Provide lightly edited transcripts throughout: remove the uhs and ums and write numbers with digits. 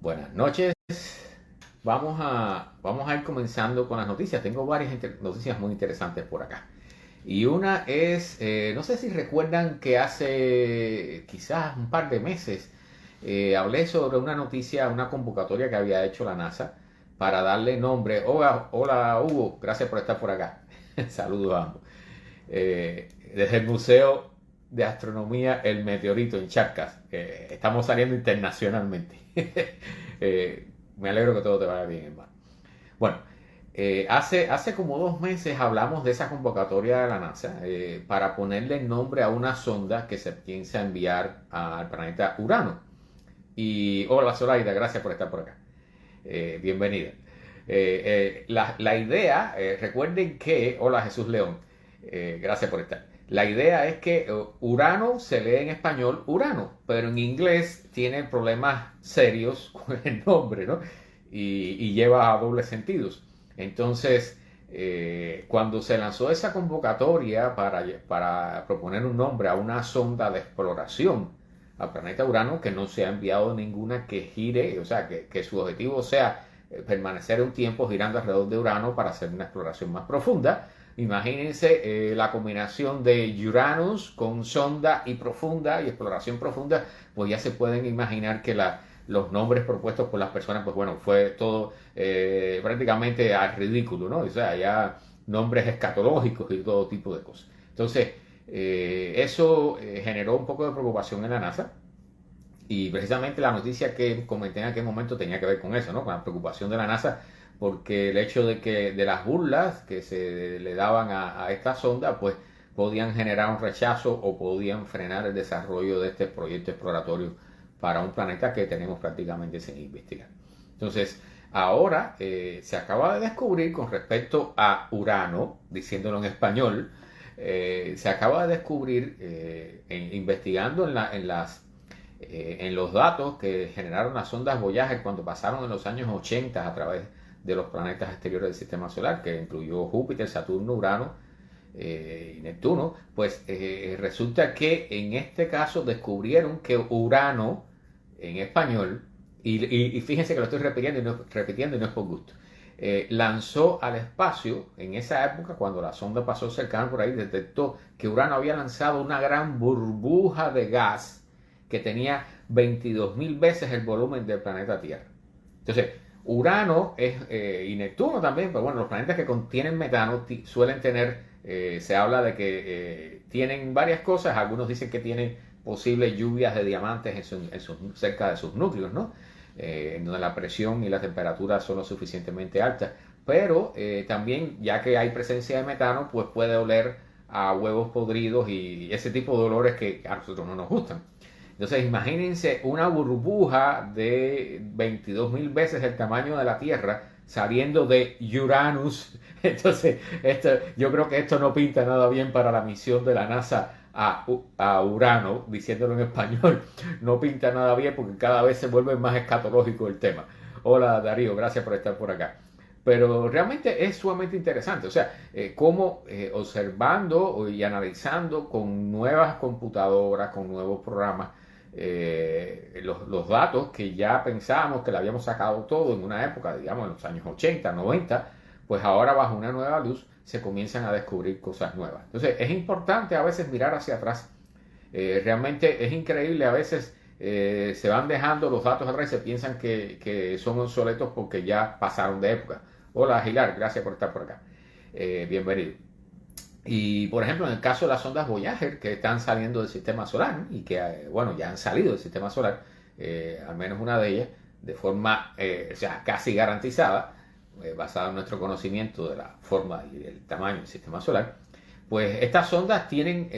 Buenas noches. Vamos a ir comenzando con las noticias. Tengo varias noticias muy interesantes por acá. Y una es, no sé si recuerdan que hace quizás un par de meses hablé sobre una noticia, una convocatoria que había hecho la NASA para darle nombre. Hola, hola Hugo, gracias por estar por acá. Saludos a ambos. Desde el Museo de Astronomía El Meteorito en Charcas. Estamos saliendo internacionalmente. Me alegro que todo te vaya bien, hermano. Bueno, hace como 2 meses hablamos de esa convocatoria de la NASA para ponerle nombre a una sonda que se piensa enviar al planeta Urano. Y hola Zoraida, gracias por estar por acá. Bienvenida. La idea, recuerden que, hola Jesús León, gracias por estar. La idea es que Urano se lee en español Urano, pero en inglés tiene problemas serios con el nombre, ¿no? Y lleva a dobles sentidos. Entonces, cuando se lanzó esa convocatoria para proponer un nombre a una sonda de exploración al planeta Urano, que no se ha enviado ninguna que gire, o sea, que su objetivo sea permanecer un tiempo girando alrededor de Urano para hacer una exploración más profunda. Imagínense la combinación de Uranus con sonda y profunda y exploración profunda, pues ya se pueden imaginar que los nombres propuestos por las personas, pues bueno, fue todo prácticamente al ridículo, ¿no? O sea, ya nombres escatológicos y todo tipo de cosas. Entonces, eso generó un poco de preocupación en la NASA. Y precisamente la noticia que comenté en aquel momento tenía que ver con eso, ¿no? Con la preocupación de la NASA, porque el hecho de que de las burlas que se le daban a esta sonda, pues podían generar un rechazo o podían frenar el desarrollo de este proyecto exploratorio para un planeta que tenemos prácticamente sin investigar. Entonces, ahora se acaba de descubrir con respecto a Urano, diciéndolo en español, se acaba de descubrir, investigando en los datos que generaron las ondas Voyager cuando pasaron en los años 80 a través de los planetas exteriores del sistema solar, que incluyó Júpiter, Saturno, Urano y Neptuno, pues resulta que en este caso descubrieron que Urano, en español, y fíjense que lo estoy repitiendo y no es por gusto, lanzó al espacio, en esa época, cuando la sonda pasó cercana por ahí, detectó que Urano había lanzado una gran burbuja de gas que tenía 22.000 veces el volumen del planeta Tierra. Entonces, Urano y Neptuno también, pero bueno, los planetas que contienen metano suelen tener, se habla de que tienen varias cosas, algunos dicen que tienen posibles lluvias de diamantes cerca de sus núcleos, ¿no? En donde la presión y la temperatura son lo suficientemente altas, pero también, ya que hay presencia de metano, pues puede oler a huevos podridos y ese tipo de olores que a nosotros no nos gustan. Entonces, imagínense una burbuja de 22.000 veces el tamaño de la Tierra saliendo de Uranus. Entonces, yo creo que esto no pinta nada bien para la misión de la NASA a Urano, diciéndolo en español. No pinta nada bien porque cada vez se vuelve más escatológico el tema. Hola Darío, gracias por estar por acá. Pero realmente es sumamente interesante, o sea, cómo observando y analizando con nuevas computadoras, con nuevos programas, los datos que ya pensábamos que le habíamos sacado todo en una época, digamos en los años 80, 90, pues ahora bajo una nueva luz se comienzan a descubrir cosas nuevas. Entonces es importante a veces mirar hacia atrás. Realmente es increíble, a veces se van dejando los datos atrás y se piensan que son obsoletos porque ya pasaron de época. Hola Aguilar, gracias por estar por acá. Bienvenido. Y por ejemplo, en el caso de las ondas Voyager que están saliendo del sistema solar y que, bueno, ya han salido del sistema solar, al menos una de ellas, de forma, o sea, casi garantizada, basada en nuestro conocimiento de la forma y el tamaño del sistema solar, pues estas sondas tienen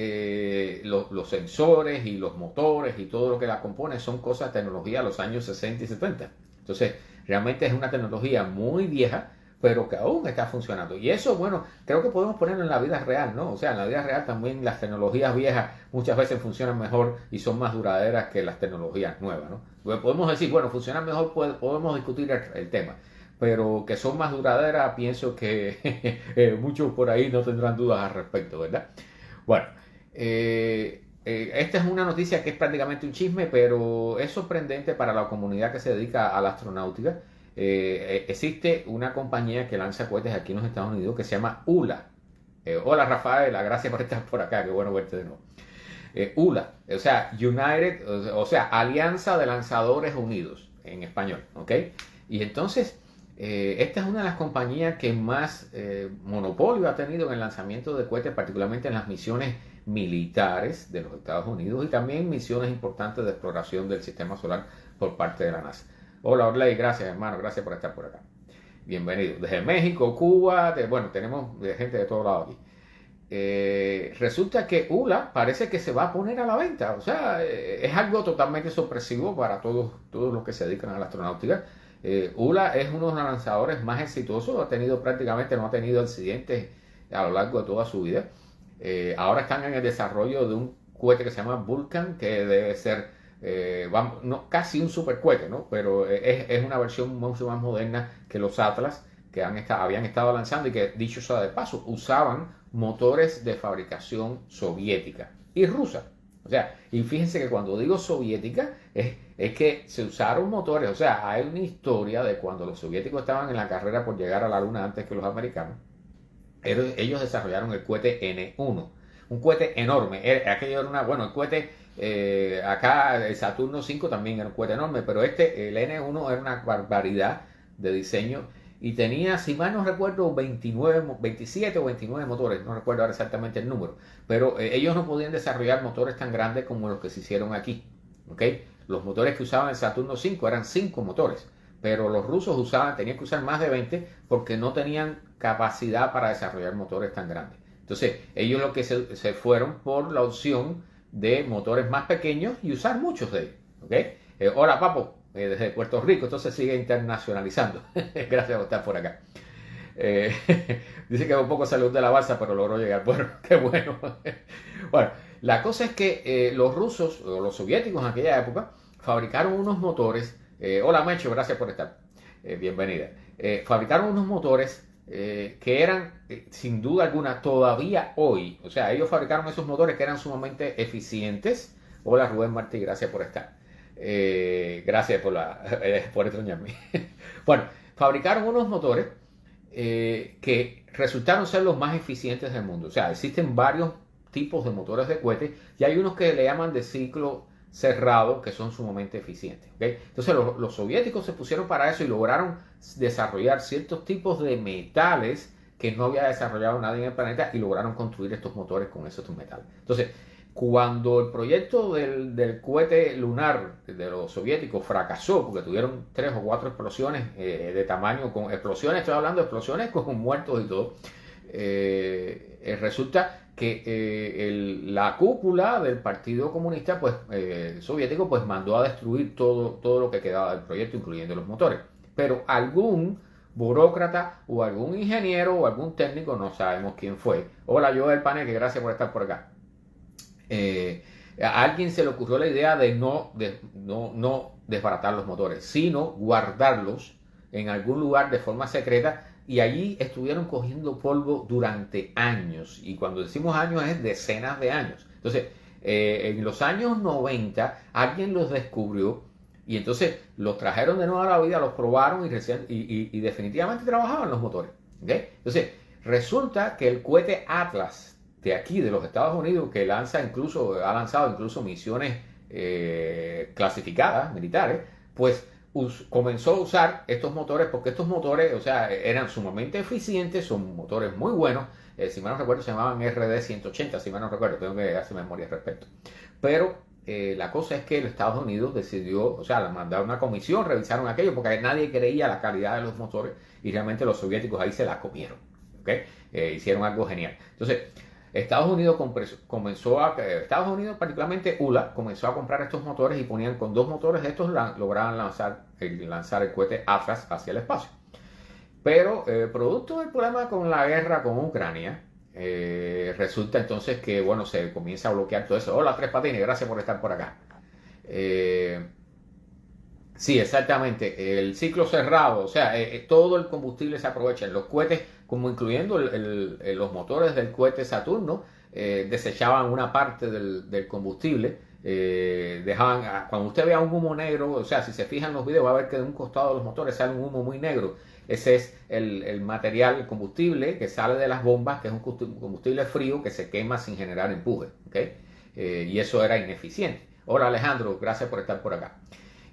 los sensores y los motores y todo lo que la compone son cosas de tecnología de los años 60 y 70. Entonces, realmente es una tecnología muy vieja, pero que aún está funcionando. Y eso, bueno, creo que podemos ponerlo en la vida real, ¿no? O sea, en la vida real también las tecnologías viejas muchas veces funcionan mejor y son más duraderas que las tecnologías nuevas, ¿no? Pues podemos decir, bueno, funcionan mejor, podemos discutir el tema, pero que son más duraderas, pienso que muchos por ahí no tendrán dudas al respecto, ¿verdad? Bueno, esta es una noticia que es prácticamente un chisme, pero es sorprendente para la comunidad que se dedica a la astronáutica. Existe una compañía que lanza cohetes aquí en los Estados Unidos que se llama ULA. Hola Rafaela, gracias por estar por acá, qué bueno verte de nuevo. ULA, o sea, United, o sea, Alianza de Lanzadores Unidos, en español, ¿ok? Y entonces, esta es una de las compañías que más monopolio ha tenido en el lanzamiento de cohetes, particularmente en las misiones militares de los Estados Unidos y también misiones importantes de exploración del sistema solar por parte de la NASA. Hola Orley, gracias hermano, gracias por estar por acá. Bienvenido. Desde México, Cuba, bueno, tenemos gente de todos lados aquí. Resulta que ULA parece que se va a poner a la venta. O sea, es algo totalmente sorpresivo para todos los que se dedican a la astronáutica. ULA es uno de los lanzadores más exitosos. No ha tenido accidentes a lo largo de toda su vida. Ahora están en el desarrollo de un cohete que se llama Vulcan, que debe ser no, casi un supercohete, ¿no? Pero es una versión mucho más moderna que los Atlas que habían estado lanzando y que, dicho sea de paso, usaban motores de fabricación soviética y rusa. O sea, y fíjense que cuando digo soviética es que se usaron motores, o sea, hay una historia de cuando los soviéticos estaban en la carrera por llegar a la luna antes que los americanos. Ellos desarrollaron el cohete N-1, un cohete enorme. Aquello era bueno, el cohete, acá el Saturno V también era un cohete enorme, pero el N-1 era una barbaridad de diseño y tenía, si mal no recuerdo, 27 o 29 motores, no recuerdo ahora exactamente el número, pero ellos no podían desarrollar motores tan grandes como los que se hicieron aquí, ¿ok? Los motores que usaban el Saturno V eran 5 motores, pero los rusos tenían que usar más de 20 porque no tenían capacidad para desarrollar motores tan grandes. Entonces, ellos lo que se fueron por la opción de motores más pequeños y usar muchos de ellos, ¿ok? Hola, Papo, desde Puerto Rico, entonces sigue internacionalizando. Gracias por estar por acá. Dice que un poco salud de la balsa, pero logró llegar. Bueno, qué bueno. Bueno, la cosa es que los rusos, o los soviéticos en aquella época, fabricaron unos motores. Hola, Mecho, gracias por estar. Bienvenida. Fabricaron unos motores que eran, sin duda alguna, todavía hoy. O sea, ellos fabricaron esos motores que eran sumamente eficientes. Hola, Rubén Martí, gracias por estar. Gracias por extrañarme. Bueno, fabricaron unos motores que resultaron ser los más eficientes del mundo. O sea, existen varios tipos de motores de cohete y hay unos que le llaman de ciclo cerrado que son sumamente eficientes, ¿okay? Entonces los soviéticos se pusieron para eso y lograron desarrollar ciertos tipos de metales que no había desarrollado nadie en el planeta y lograron construir estos motores con esos metales. Entonces, cuando el proyecto del cohete lunar de los soviéticos fracasó, porque tuvieron 3 o 4 explosiones de tamaño, con explosiones, estoy hablando de explosiones con muertos y todo, resulta que la cúpula del Partido Comunista soviético pues mandó a destruir todo lo que quedaba del proyecto, incluyendo los motores. Pero algún burócrata o algún ingeniero o algún técnico, no sabemos quién fue. Hola, Joel Paneque, gracias por estar por acá. A alguien se le ocurrió la idea de no desbaratar los motores, sino guardarlos en algún lugar de forma secreta y allí estuvieron cogiendo polvo durante años. Y cuando decimos años es decenas de años. Entonces, en los años 90 alguien los descubrió y entonces los trajeron de nuevo a la vida, los probaron y definitivamente trabajaban los motores. ¿Okay? Entonces, resulta que el cohete Atlas de aquí, de los Estados Unidos, que ha lanzado incluso misiones clasificadas, militares, pues comenzó a usar estos motores, porque estos motores, o sea, eran sumamente eficientes, son motores muy buenos, si mal no recuerdo se llamaban RD-180, si mal no recuerdo, tengo que hacer memoria al respecto. Pero la cosa es que los Estados Unidos decidió, o sea, mandar una comisión, revisaron aquello, porque nadie creía la calidad de los motores, y realmente los soviéticos ahí se la comieron, ¿okay? Hicieron algo genial. Entonces, Estados Unidos particularmente ULA, comenzó a comprar estos motores y ponían con 2 motores de estos lograban lanzar el cohete Atlas hacia el espacio. Pero producto del problema con la guerra con Ucrania, resulta entonces que, bueno, se comienza a bloquear todo eso. Hola, Tres Patines, gracias por estar por acá. Sí, exactamente, el ciclo cerrado, o sea, todo el combustible se aprovecha en los cohetes, como incluyendo los motores del cohete Saturno, desechaban una parte del combustible. Cuando usted vea un humo negro, o sea, si se fijan en los videos va a ver que de un costado de los motores sale un humo muy negro. Ese es el material, el combustible que sale de las bombas, que es un combustible frío que se quema sin generar empuje, ¿okay? Y eso era ineficiente. Hola Alejandro, gracias por estar por acá.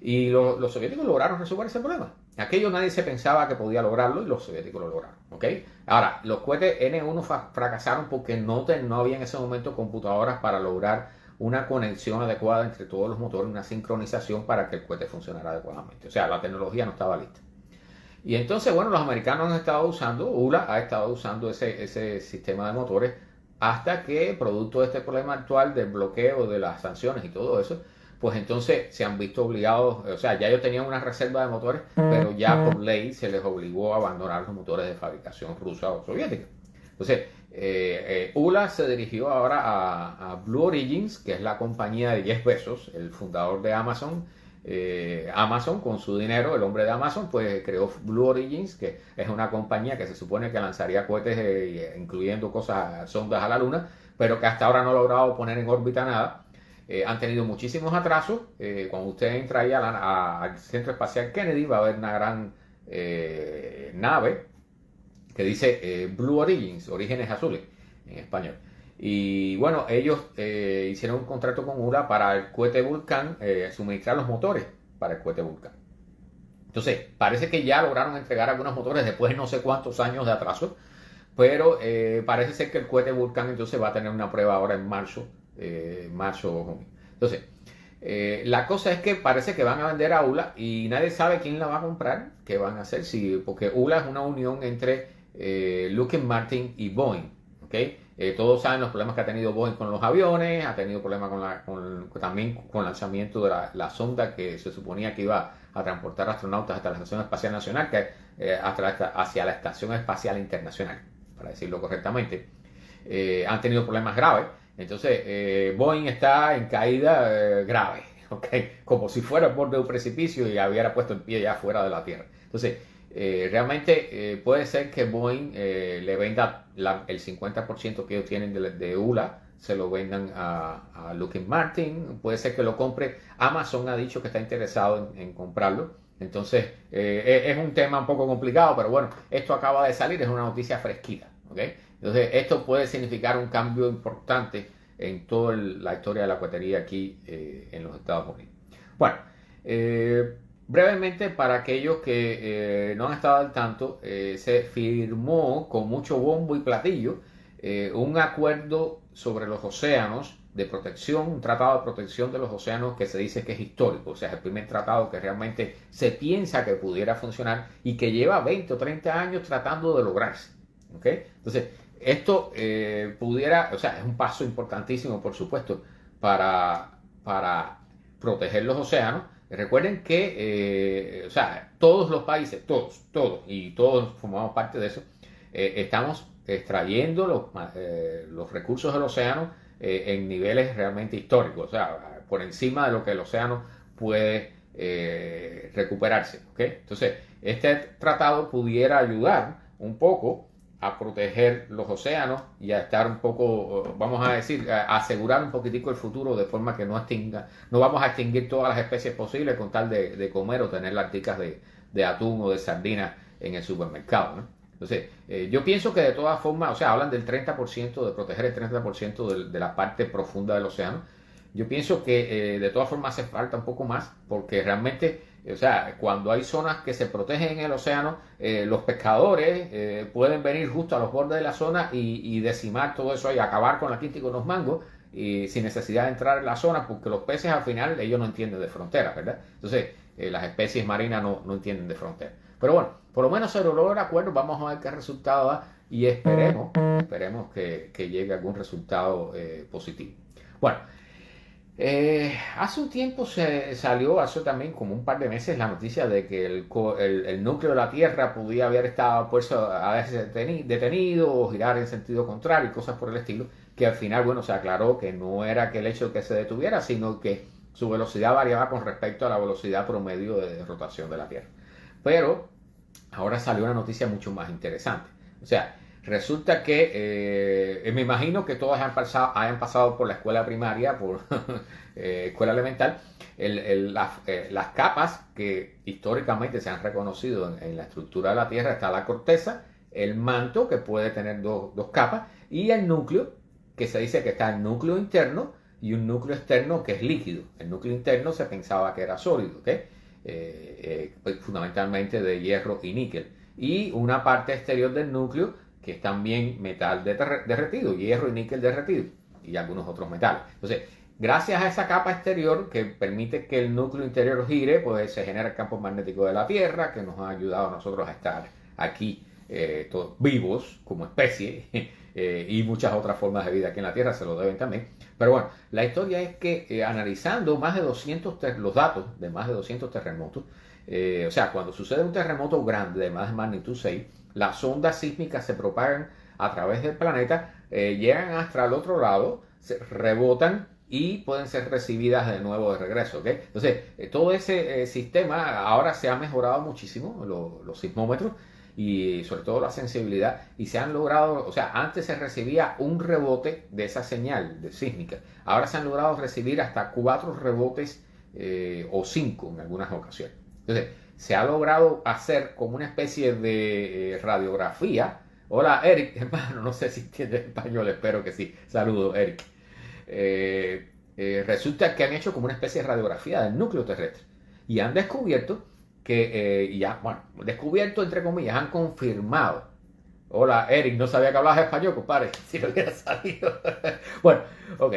Y los soviéticos lograron resolver ese problema. Aquello nadie se pensaba que podía lograrlo y los soviéticos lo lograron, ¿ok? Ahora, los cohetes N-1 fracasaron porque no había en ese momento computadoras para lograr una conexión adecuada entre todos los motores, una sincronización para que el cohete funcionara adecuadamente. O sea, la tecnología no estaba lista. Y entonces, bueno, los americanos han estado usando, ULA ha estado usando ese sistema de motores hasta que, producto de este problema actual del bloqueo de las sanciones y todo eso, pues entonces se han visto obligados, o sea, ya ellos tenían una reserva de motores, pero ya por ley se les obligó a abandonar los motores de fabricación rusa o soviética. Entonces, ULA se dirigió ahora a Blue Origins, que es la compañía de Jeff Bezos, el fundador de Amazon. Amazon, con su dinero, el hombre de Amazon, pues creó Blue Origins, que es una compañía que se supone que lanzaría cohetes, incluyendo sondas a la luna, pero que hasta ahora no ha logrado poner en órbita nada. Han tenido muchísimos atrasos. Cuando usted entra ahí al Centro Espacial Kennedy va a ver una gran nave que dice Blue Origins, Orígenes Azules en español. Y bueno, ellos hicieron un contrato con ULA para el cohete Vulcan, suministrar los motores para el cohete Vulcan. Entonces, parece que ya lograron entregar algunos motores después de no sé cuántos años de atraso, pero parece ser que el cohete Vulcan entonces va a tener una prueba ahora en marzo o junio. Entonces, la cosa es que parece que van a vender a ULA y nadie sabe quién la va a comprar, qué van a hacer, porque ULA es una unión entre Lockheed Martin y Boeing, ¿okay? Todos saben los problemas que ha tenido Boeing con los aviones, ha tenido problemas también con el lanzamiento de la sonda que se suponía que iba a transportar astronautas hasta la Estación Espacial Nacional, hacia la Estación Espacial Internacional, para decirlo correctamente. Han tenido problemas graves. Entonces, Boeing está en caída grave, ¿okay? Como si fuera al borde de un precipicio y hubiera puesto el pie ya fuera de la Tierra. Entonces, realmente puede ser que Boeing le venda el 50% que ellos tienen de ULA, se lo vendan a Lockheed Martin, puede ser que lo compre. Amazon ha dicho que está interesado en comprarlo. Entonces, es un tema un poco complicado, pero bueno, esto acaba de salir, es una noticia fresquita, ¿okay? Entonces, esto puede significar un cambio importante en toda la historia de la cohetería aquí en los Estados Unidos. Bueno, brevemente, para aquellos que no han estado al tanto, se firmó con mucho bombo y platillo un acuerdo sobre los océanos de protección, un tratado de protección de los océanos que se dice que es histórico, o sea, es el primer tratado que realmente se piensa que pudiera funcionar y que lleva 20 o 30 años tratando de lograrse. ¿Okay? Entonces, esto pudiera, o sea, es un paso importantísimo, por supuesto, para proteger los océanos. Recuerden que, o sea, todos los países, todos, y todos formamos parte de eso, estamos extrayendo los recursos del océano en niveles realmente históricos, o sea, por encima de lo que el océano puede recuperarse. ¿Okay? Entonces, este tratado pudiera ayudar un poco a proteger los océanos y a estar un poco, vamos a decir, a asegurar un poquitico el futuro de forma que no vamos a extinguir todas las especies posibles con tal de comer o tener laticas de atún o de sardina en el supermercado, ¿no? Entonces, yo pienso que de todas formas, o sea, hablan del 30%, de proteger el 30% de la parte profunda del océano. Yo pienso que de todas formas hace falta un poco más porque realmente, o sea, cuando hay zonas que se protegen en el océano, los pescadores pueden venir justo a los bordes de la zona y decimar todo eso y acabar con la quinta y con los mangos y sin necesidad de entrar en la zona porque los peces al final ellos no entienden de frontera, ¿verdad? Entonces, las especies marinas no entienden de frontera. Pero bueno, por lo menos se logró el acuerdo, vamos a ver qué resultado da y esperemos que llegue algún resultado positivo. Bueno, hace un tiempo se salió, hace también como un par de meses, la noticia de que el núcleo de la Tierra podía haber estado a veces detenido o girar en sentido contrario y cosas por el estilo, que al final, bueno, se aclaró que no era que el hecho de que se detuviera, sino que su velocidad variaba con respecto a la velocidad promedio de rotación de la Tierra. Pero ahora salió una noticia mucho más interesante. O sea, Resulta que me imagino que todos hayan pasado por la escuela primaria, por escuela elemental, las capas que históricamente se han reconocido en la estructura de la Tierra. Está la corteza, el manto, que puede tener dos capas, y el núcleo, que se dice que está el núcleo interno y un núcleo externo que es líquido. El núcleo interno se pensaba que era sólido, ¿ok? Fundamentalmente de hierro y níquel. Y una parte exterior del núcleo que es también metal derretido, hierro y níquel derretido, y algunos otros metales. Entonces, gracias a esa capa exterior que permite que el núcleo interior gire, pues se genera el campo magnético de la Tierra, que nos ha ayudado a nosotros a estar aquí todos vivos como especie, y muchas otras formas de vida aquí en la Tierra se lo deben también. Pero bueno, la historia es que analizando más de 200 los datos de más de 200 terremotos, o sea, cuando sucede un terremoto grande de más de magnitud 6, las ondas sísmicas se propagan a través del planeta, llegan hasta el otro lado, se rebotan y pueden ser recibidas de nuevo de regreso, ¿ok? Entonces, todo ese sistema ahora se ha mejorado muchísimo, los sismómetros, y sobre todo la sensibilidad, y se han logrado, o sea, antes se recibía un rebote de esa señal de sísmica, ahora se han logrado recibir hasta 4 rebotes o 5 en algunas ocasiones. Entonces, se ha logrado hacer como una especie de radiografía. Hola, Eric, hermano, no sé si entiendes español, espero que sí. Saludos, Eric. Resulta que han hecho como una especie de radiografía del núcleo terrestre y han descubierto que, descubierto entre comillas, han confirmado. Hola, Eric, no sabía que hablabas español, compadre, si lo hubiera sabido. Bueno, ok.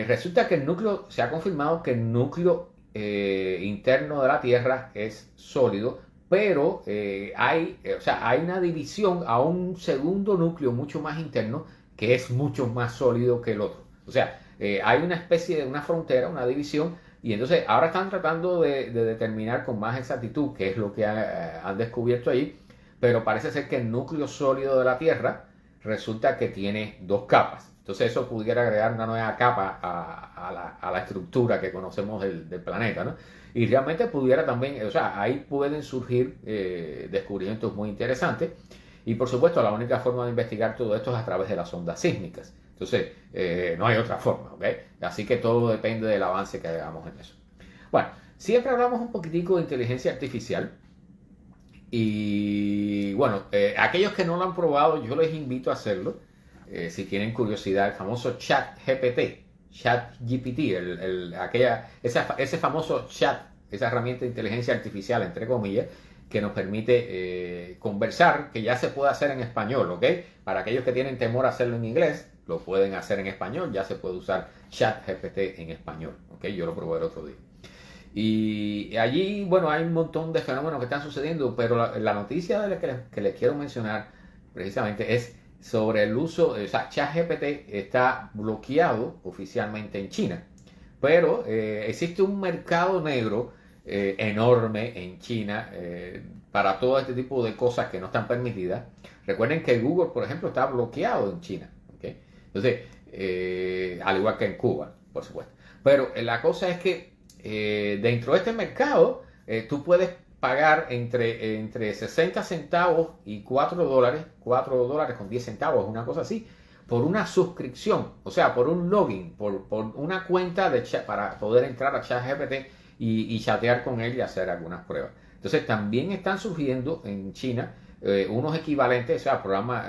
Resulta que el núcleo, se ha confirmado que el núcleo interno de la Tierra es sólido, pero hay una división a un segundo núcleo mucho más interno que es mucho más sólido que el otro. O sea, hay una especie de una frontera, una división, y entonces ahora están tratando de determinar con más exactitud qué es lo que han descubierto ahí, pero parece ser que el núcleo sólido de la Tierra resulta que tiene 2 capas. Entonces eso pudiera agregar una nueva capa a la estructura que conocemos del planeta, ¿no? Y realmente pudiera también, o sea, ahí pueden surgir descubrimientos muy interesantes. Y por supuesto, la única forma de investigar todo esto es a través de las ondas sísmicas. Entonces, no hay otra forma, ¿ok? Así que todo depende del avance que hagamos en eso. Bueno, siempre hablamos un poquitico de inteligencia artificial. Y bueno, aquellos que no lo han probado, yo les invito a hacerlo. Si tienen curiosidad, el famoso ChatGPT, ese famoso chat, esa herramienta de inteligencia artificial, entre comillas, que nos permite conversar, que ya se puede hacer en español, ¿ok? Para aquellos que tienen temor a hacerlo en inglés, lo pueden hacer en español, ya se puede usar ChatGPT en español, ¿ok? Yo lo probé el otro día. Y allí, bueno, hay un montón de fenómenos que están sucediendo, pero la noticia de la que les quiero mencionar precisamente es sobre el uso, o sea, ChatGPT está bloqueado oficialmente en China, pero existe un mercado negro enorme en China para todo este tipo de cosas que no están permitidas. Recuerden que Google, por ejemplo, está bloqueado en China, ¿okay? Entonces, al igual que en Cuba, por supuesto. Pero la cosa es que dentro de este mercado, tú puedes pagar entre 60 centavos y $4 con 10 centavos, una cosa así, por una suscripción, o sea, por un login, por una cuenta de chat, para poder entrar a ChatGPT y chatear con él y hacer algunas pruebas. Entonces, también están surgiendo en China unos equivalentes, o sea,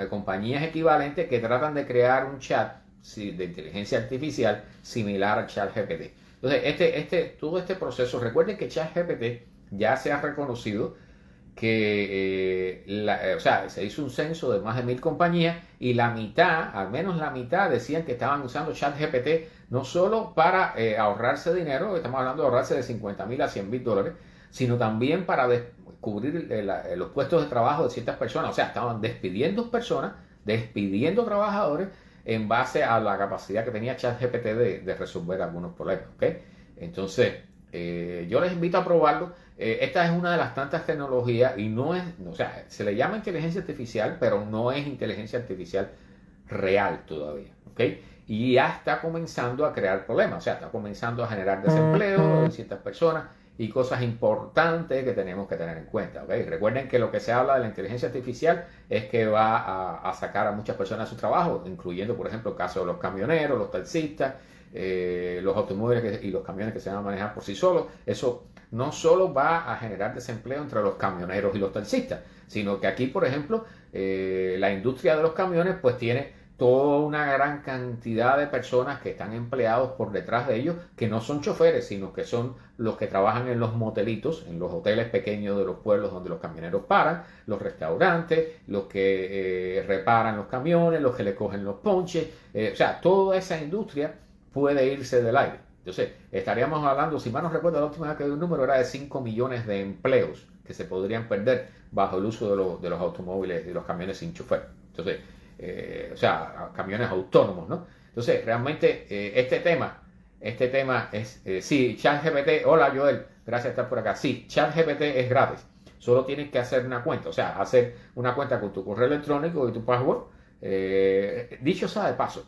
compañías equivalentes que tratan de crear un chat de inteligencia artificial similar a ChatGPT. Entonces, todo este proceso, recuerden que ChatGPT ya se ha reconocido que, o sea, se hizo un censo de más de 1000 compañías y la mitad, al menos la mitad, decían que estaban usando ChatGPT no solo para ahorrarse dinero, estamos hablando de ahorrarse de 50,000 a 100,000 dólares, sino también para cubrir los puestos de trabajo de ciertas personas. O sea, estaban despidiendo personas, despidiendo trabajadores en base a la capacidad que tenía ChatGPT de resolver algunos problemas, ¿ok? Entonces, yo les invito a probarlo. Esta es una de las tantas tecnologías y no es, o sea, se le llama inteligencia artificial, pero no es inteligencia artificial real todavía, ¿ok? Y ya está comenzando a crear problemas, o sea, está comenzando a generar desempleo en ciertas personas y cosas importantes que tenemos que tener en cuenta. ¿Okay? Recuerden que lo que se habla de la inteligencia artificial es que va a sacar a muchas personas de su trabajo, incluyendo, por ejemplo, el caso de los camioneros, los taxistas, los automóviles y los camiones que se van a manejar por sí solos. Eso no solo va a generar desempleo entre los camioneros y los taxistas, sino que aquí, por ejemplo, la industria de los camiones pues tiene toda una gran cantidad de personas que están empleados por detrás de ellos, que no son choferes, sino que son los que trabajan en los motelitos, en los hoteles pequeños de los pueblos donde los camioneros paran, los restaurantes, los que reparan los camiones, los que le cogen los ponches, o sea, toda esa industria puede irse del aire. Entonces, estaríamos hablando, si mal no recuerdo, la última vez que vi un número era de 5 millones de empleos que se podrían perder bajo el uso de los automóviles y los camiones sin chofer. Entonces, o sea, camiones autónomos, ¿no? Entonces, realmente este tema es, sí, ChatGPT, hola Joel, gracias por estar por acá. Sí, ChatGPT es gratis, solo tienes que hacer una cuenta, o sea, hacer una cuenta con tu correo electrónico y tu password, dicho sea de paso,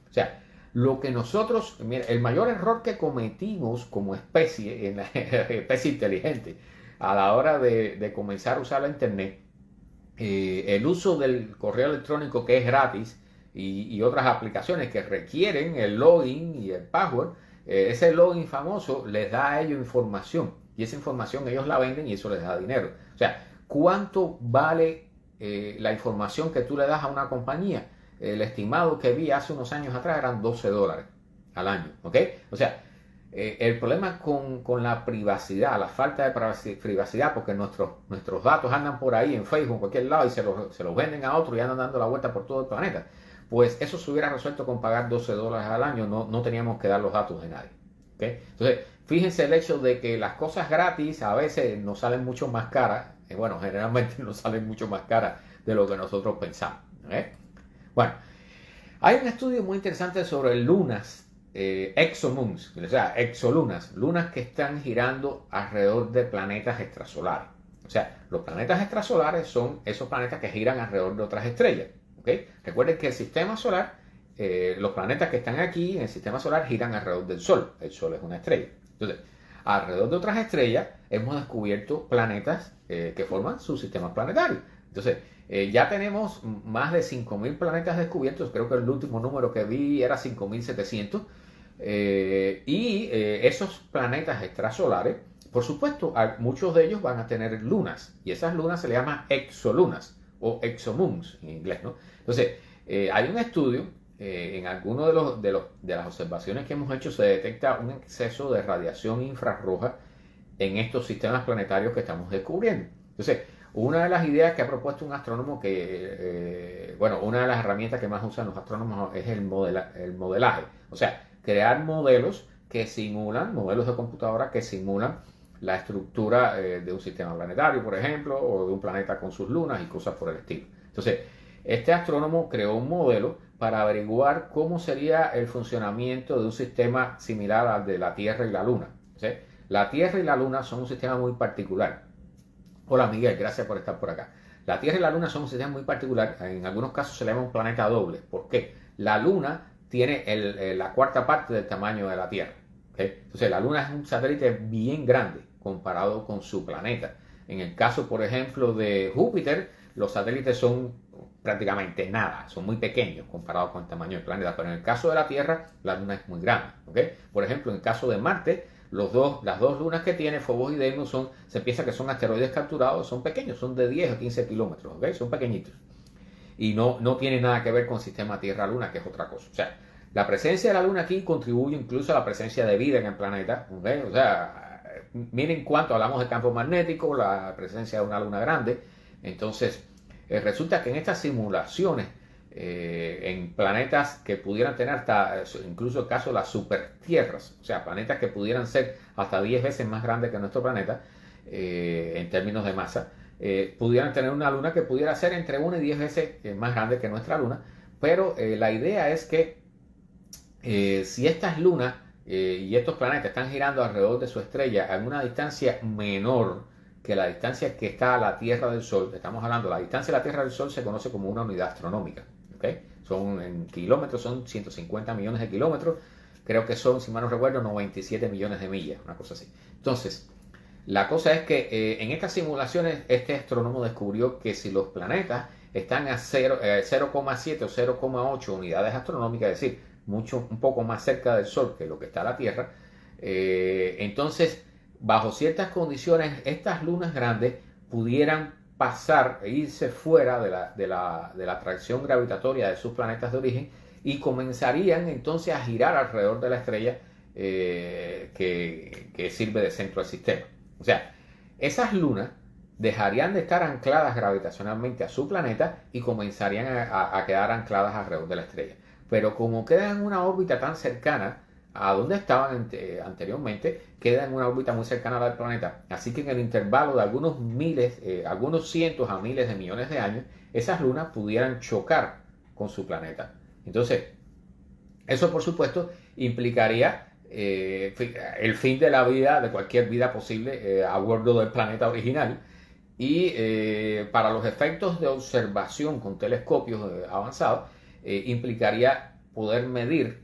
o sea, lo que nosotros, mira, el mayor error que cometimos como especie, en la especie inteligente, a la hora de comenzar a usar la internet, el uso del correo electrónico que es gratis y otras aplicaciones que requieren el login y el password, ese login famoso les da a ellos información y esa información ellos la venden y eso les da dinero. O sea, ¿cuánto vale la información que tú le das a una compañía? El estimado que vi hace unos años atrás eran $12 al año, ¿ok? O sea, el problema con la privacidad, la falta de privacidad, porque nuestros datos andan por ahí en Facebook, en cualquier lado, y se los venden a otros y andan dando la vuelta por todo el planeta, pues eso se hubiera resuelto con pagar $12 al año, no teníamos que dar los datos de nadie. ¿Okay? Entonces, fíjense el hecho de que las cosas gratis a veces nos salen mucho más caras, bueno, generalmente nos salen mucho más caras de lo que nosotros pensamos. ¿Okay? Bueno, hay un estudio muy interesante sobre lunas, exomoons, o sea, exolunas, lunas que están girando alrededor de planetas extrasolares. O sea, los planetas extrasolares son esos planetas que giran alrededor de otras estrellas. ¿Okay? Recuerden que el sistema solar, los planetas que están aquí en el sistema solar giran alrededor del Sol. El Sol es una estrella. Entonces, alrededor de otras estrellas hemos descubierto planetas que forman su sistema planetario. Entonces, ya tenemos más de 5.000 planetas descubiertos, creo que el último número que vi era 5.700, y esos planetas extrasolares, por supuesto, muchos de ellos van a tener lunas, y esas lunas se le llaman exolunas, o exomoons en inglés, ¿no? Entonces, hay un estudio, en alguno de las observaciones que hemos hecho se detecta un exceso de radiación infrarroja en estos sistemas planetarios que estamos descubriendo. Entonces, una de las ideas que ha propuesto un astrónomo bueno, una de las herramientas que más usan los astrónomos es el modelaje. O sea, crear modelos modelos de computadora que simulan la estructura de un sistema planetario, por ejemplo, o de un planeta con sus lunas y cosas por el estilo. Entonces, este astrónomo creó un modelo para averiguar cómo sería el funcionamiento de un sistema similar al de la Tierra y la Luna. ¿Sí? La Tierra y la Luna son un sistema muy particular. Hola Miguel, gracias por estar por acá. La Tierra y la Luna son un sistema muy particular. En algunos casos se le llama un planeta doble. ¿Por qué? La Luna tiene la cuarta parte del tamaño de la Tierra. ¿Okay? Entonces la Luna es un satélite bien grande comparado con su planeta. En el caso, por ejemplo, de Júpiter, los satélites son prácticamente nada, son muy pequeños comparados con el tamaño del planeta. Pero en el caso de la Tierra, la Luna es muy grande. ¿Okay? Por ejemplo, en el caso de Marte, las dos lunas que tiene, Phobos y Deimos, se piensa que son asteroides capturados, son pequeños, son de 10 o 15 kilómetros, ¿okay? Son pequeñitos. Y no tiene nada que ver con el sistema Tierra-Luna, que es otra cosa. O sea, la presencia de la Luna aquí contribuye incluso a la presencia de vida en el planeta, ¿okay? O sea, miren cuánto hablamos de campo magnético, la presencia de una luna grande. Entonces, resulta que en estas simulaciones, en planetas que pudieran tener hasta, incluso el caso de las supertierras, o sea, planetas que pudieran ser hasta 10 veces más grandes que nuestro planeta, en términos de masa, pudieran tener una luna que pudiera ser entre 1 y 10 veces más grande que nuestra luna, pero la idea es que si estas lunas y estos planetas están girando alrededor de su estrella a una distancia menor que la distancia que está la Tierra del Sol, estamos hablando, la distancia de la Tierra del Sol se conoce como una unidad astronómica, ¿okay? Son en kilómetros, son 150 millones de kilómetros, creo que son, si mal no recuerdo, 97 millones de millas, una cosa así. Entonces, la cosa es que en estas simulaciones este astrónomo descubrió que si los planetas están a 0,7 o 0,8 unidades astronómicas, es decir, un poco más cerca del Sol que lo que está la Tierra, entonces, bajo ciertas condiciones, estas lunas grandes pudieran pasar e irse fuera de la atracción gravitatoria de sus planetas de origen y comenzarían entonces a girar alrededor de la estrella que sirve de centro del sistema. O sea, esas lunas dejarían de estar ancladas gravitacionalmente a su planeta y comenzarían a quedar ancladas alrededor de la estrella. Pero como quedan en una órbita tan cercana a donde estaban anteriormente, quedan en una órbita muy cercana al planeta. Así que en el intervalo de algunos miles, algunos cientos a miles de millones de años, esas lunas pudieran chocar con su planeta. Entonces, eso por supuesto implicaría el fin de la vida, de cualquier vida posible a bordo del planeta original. Y para los efectos de observación con telescopios avanzados, implicaría poder medir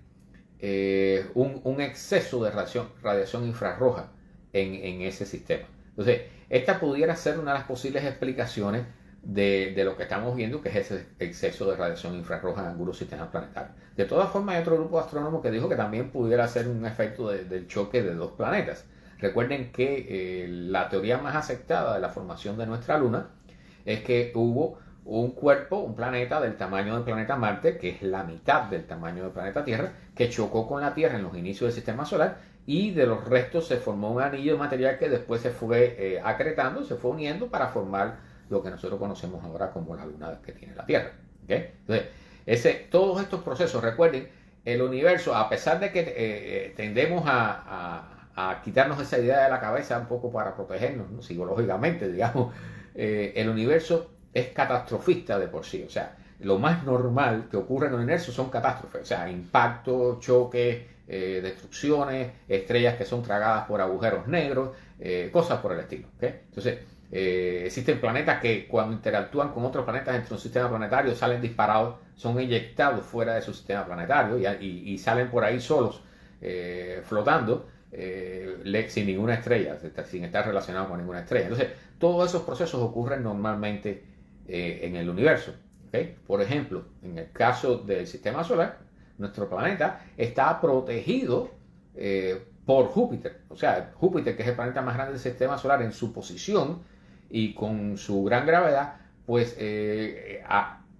un exceso de radiación infrarroja en ese sistema. Entonces, esta pudiera ser una de las posibles explicaciones de lo que estamos viendo, que es ese exceso de radiación infrarroja en algunos sistemas planetarios. De todas formas, hay otro grupo de astrónomos que dijo que también pudiera ser un efecto del choque de dos planetas. Recuerden que la teoría más aceptada de la formación de nuestra Luna es que hubo un cuerpo, un planeta del tamaño del planeta Marte, que es la mitad del tamaño del planeta Tierra, que chocó con la Tierra en los inicios del sistema solar y de los restos se formó un anillo de material que después se fue acretando, se fue uniendo para formar lo que nosotros conocemos ahora como la Luna que tiene la Tierra. ¿Okay? Entonces, todos estos procesos, recuerden, el universo, a pesar de que tendemos a quitarnos esa idea de la cabeza un poco para protegernos, ¿no? Psicológicamente, digamos, el universo es catastrofista de por sí. O sea, lo más normal que ocurre en el universo son catástrofes. O sea, impactos, choques, destrucciones, estrellas que son tragadas por agujeros negros, cosas por el estilo. ¿Okay? Entonces, existen planetas que cuando interactúan con otros planetas dentro de un sistema planetario salen disparados, son eyectados fuera de su sistema planetario y salen por ahí solos, flotando, sin ninguna estrella, sin estar relacionados con ninguna estrella. Entonces, todos esos procesos ocurren normalmente en el universo. ¿Okay? Por ejemplo, en el caso del sistema solar, nuestro planeta está protegido por Júpiter. O sea, Júpiter, que es el planeta más grande del sistema solar, en su posición y con su gran gravedad, pues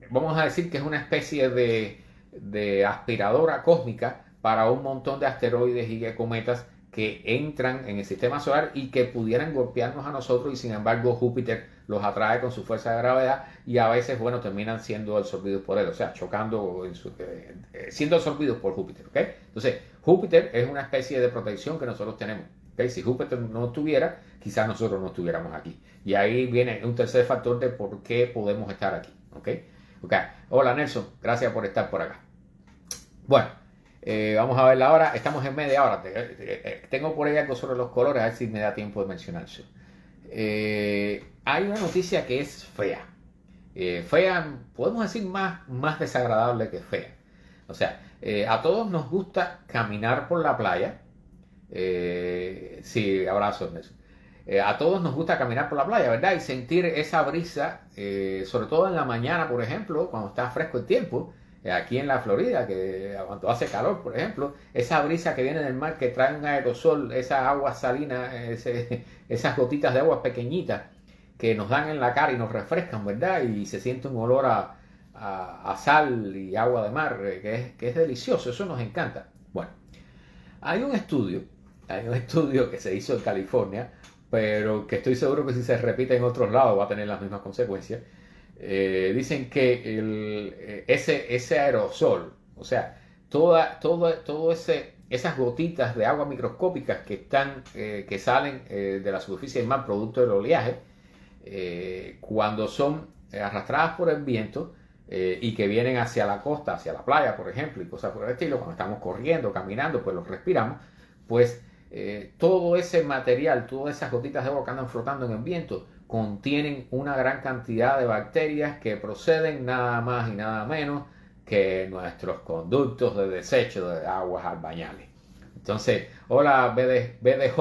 vamos a decir que es una especie de aspiradora cósmica para un montón de asteroides y de cometas que entran en el sistema solar y que pudieran golpearnos a nosotros y sin embargo Júpiter los atrae con su fuerza de gravedad y a veces, bueno, terminan siendo absorbidos por él, o sea, chocando, siendo absorbidos por Júpiter, ¿ok? Entonces, Júpiter es una especie de protección que nosotros tenemos, ¿ok? Si Júpiter no estuviera, quizás nosotros no estuviéramos aquí. Y ahí viene un tercer factor de por qué podemos estar aquí, ¿ok? Okay. Hola Nelson, gracias por estar por acá. Bueno, vamos a verla ahora. Estamos en media hora. Tengo por ahí algo sobre los colores, a ver si me da tiempo de mencionarse. Hay una noticia que es fea. Fea, podemos decir más desagradable que fea. O sea, a todos nos gusta caminar por la playa. Sí, abrazos, Nelson. A todos nos gusta caminar por la playa, ¿verdad? Y sentir esa brisa, sobre todo en la mañana, por ejemplo, cuando está fresco el tiempo. Aquí en la Florida, que cuando hace calor, por ejemplo, esa brisa que viene del mar que trae un aerosol, esa agua salina, esas gotitas de agua pequeñitas que nos dan en la cara y nos refrescan, ¿verdad? Y se siente un olor a sal y agua de mar que es delicioso, eso nos encanta. Bueno, hay un estudio que se hizo en California, pero que estoy seguro que si se repite en otros lados va a tener las mismas consecuencias. Dicen que ese aerosol, o sea, esas gotitas de agua microscópicas que salen de la superficie del mar producto del oleaje, cuando son arrastradas por el viento y que vienen hacia la costa, hacia la playa, por ejemplo, y cosas por el estilo, cuando estamos corriendo, caminando, pues los respiramos, pues todo ese material, todas esas gotitas de agua que andan flotando en el viento, contienen una gran cantidad de bacterias que proceden nada más y nada menos que nuestros conductos de desecho de aguas albañales. Entonces, hola BDJ,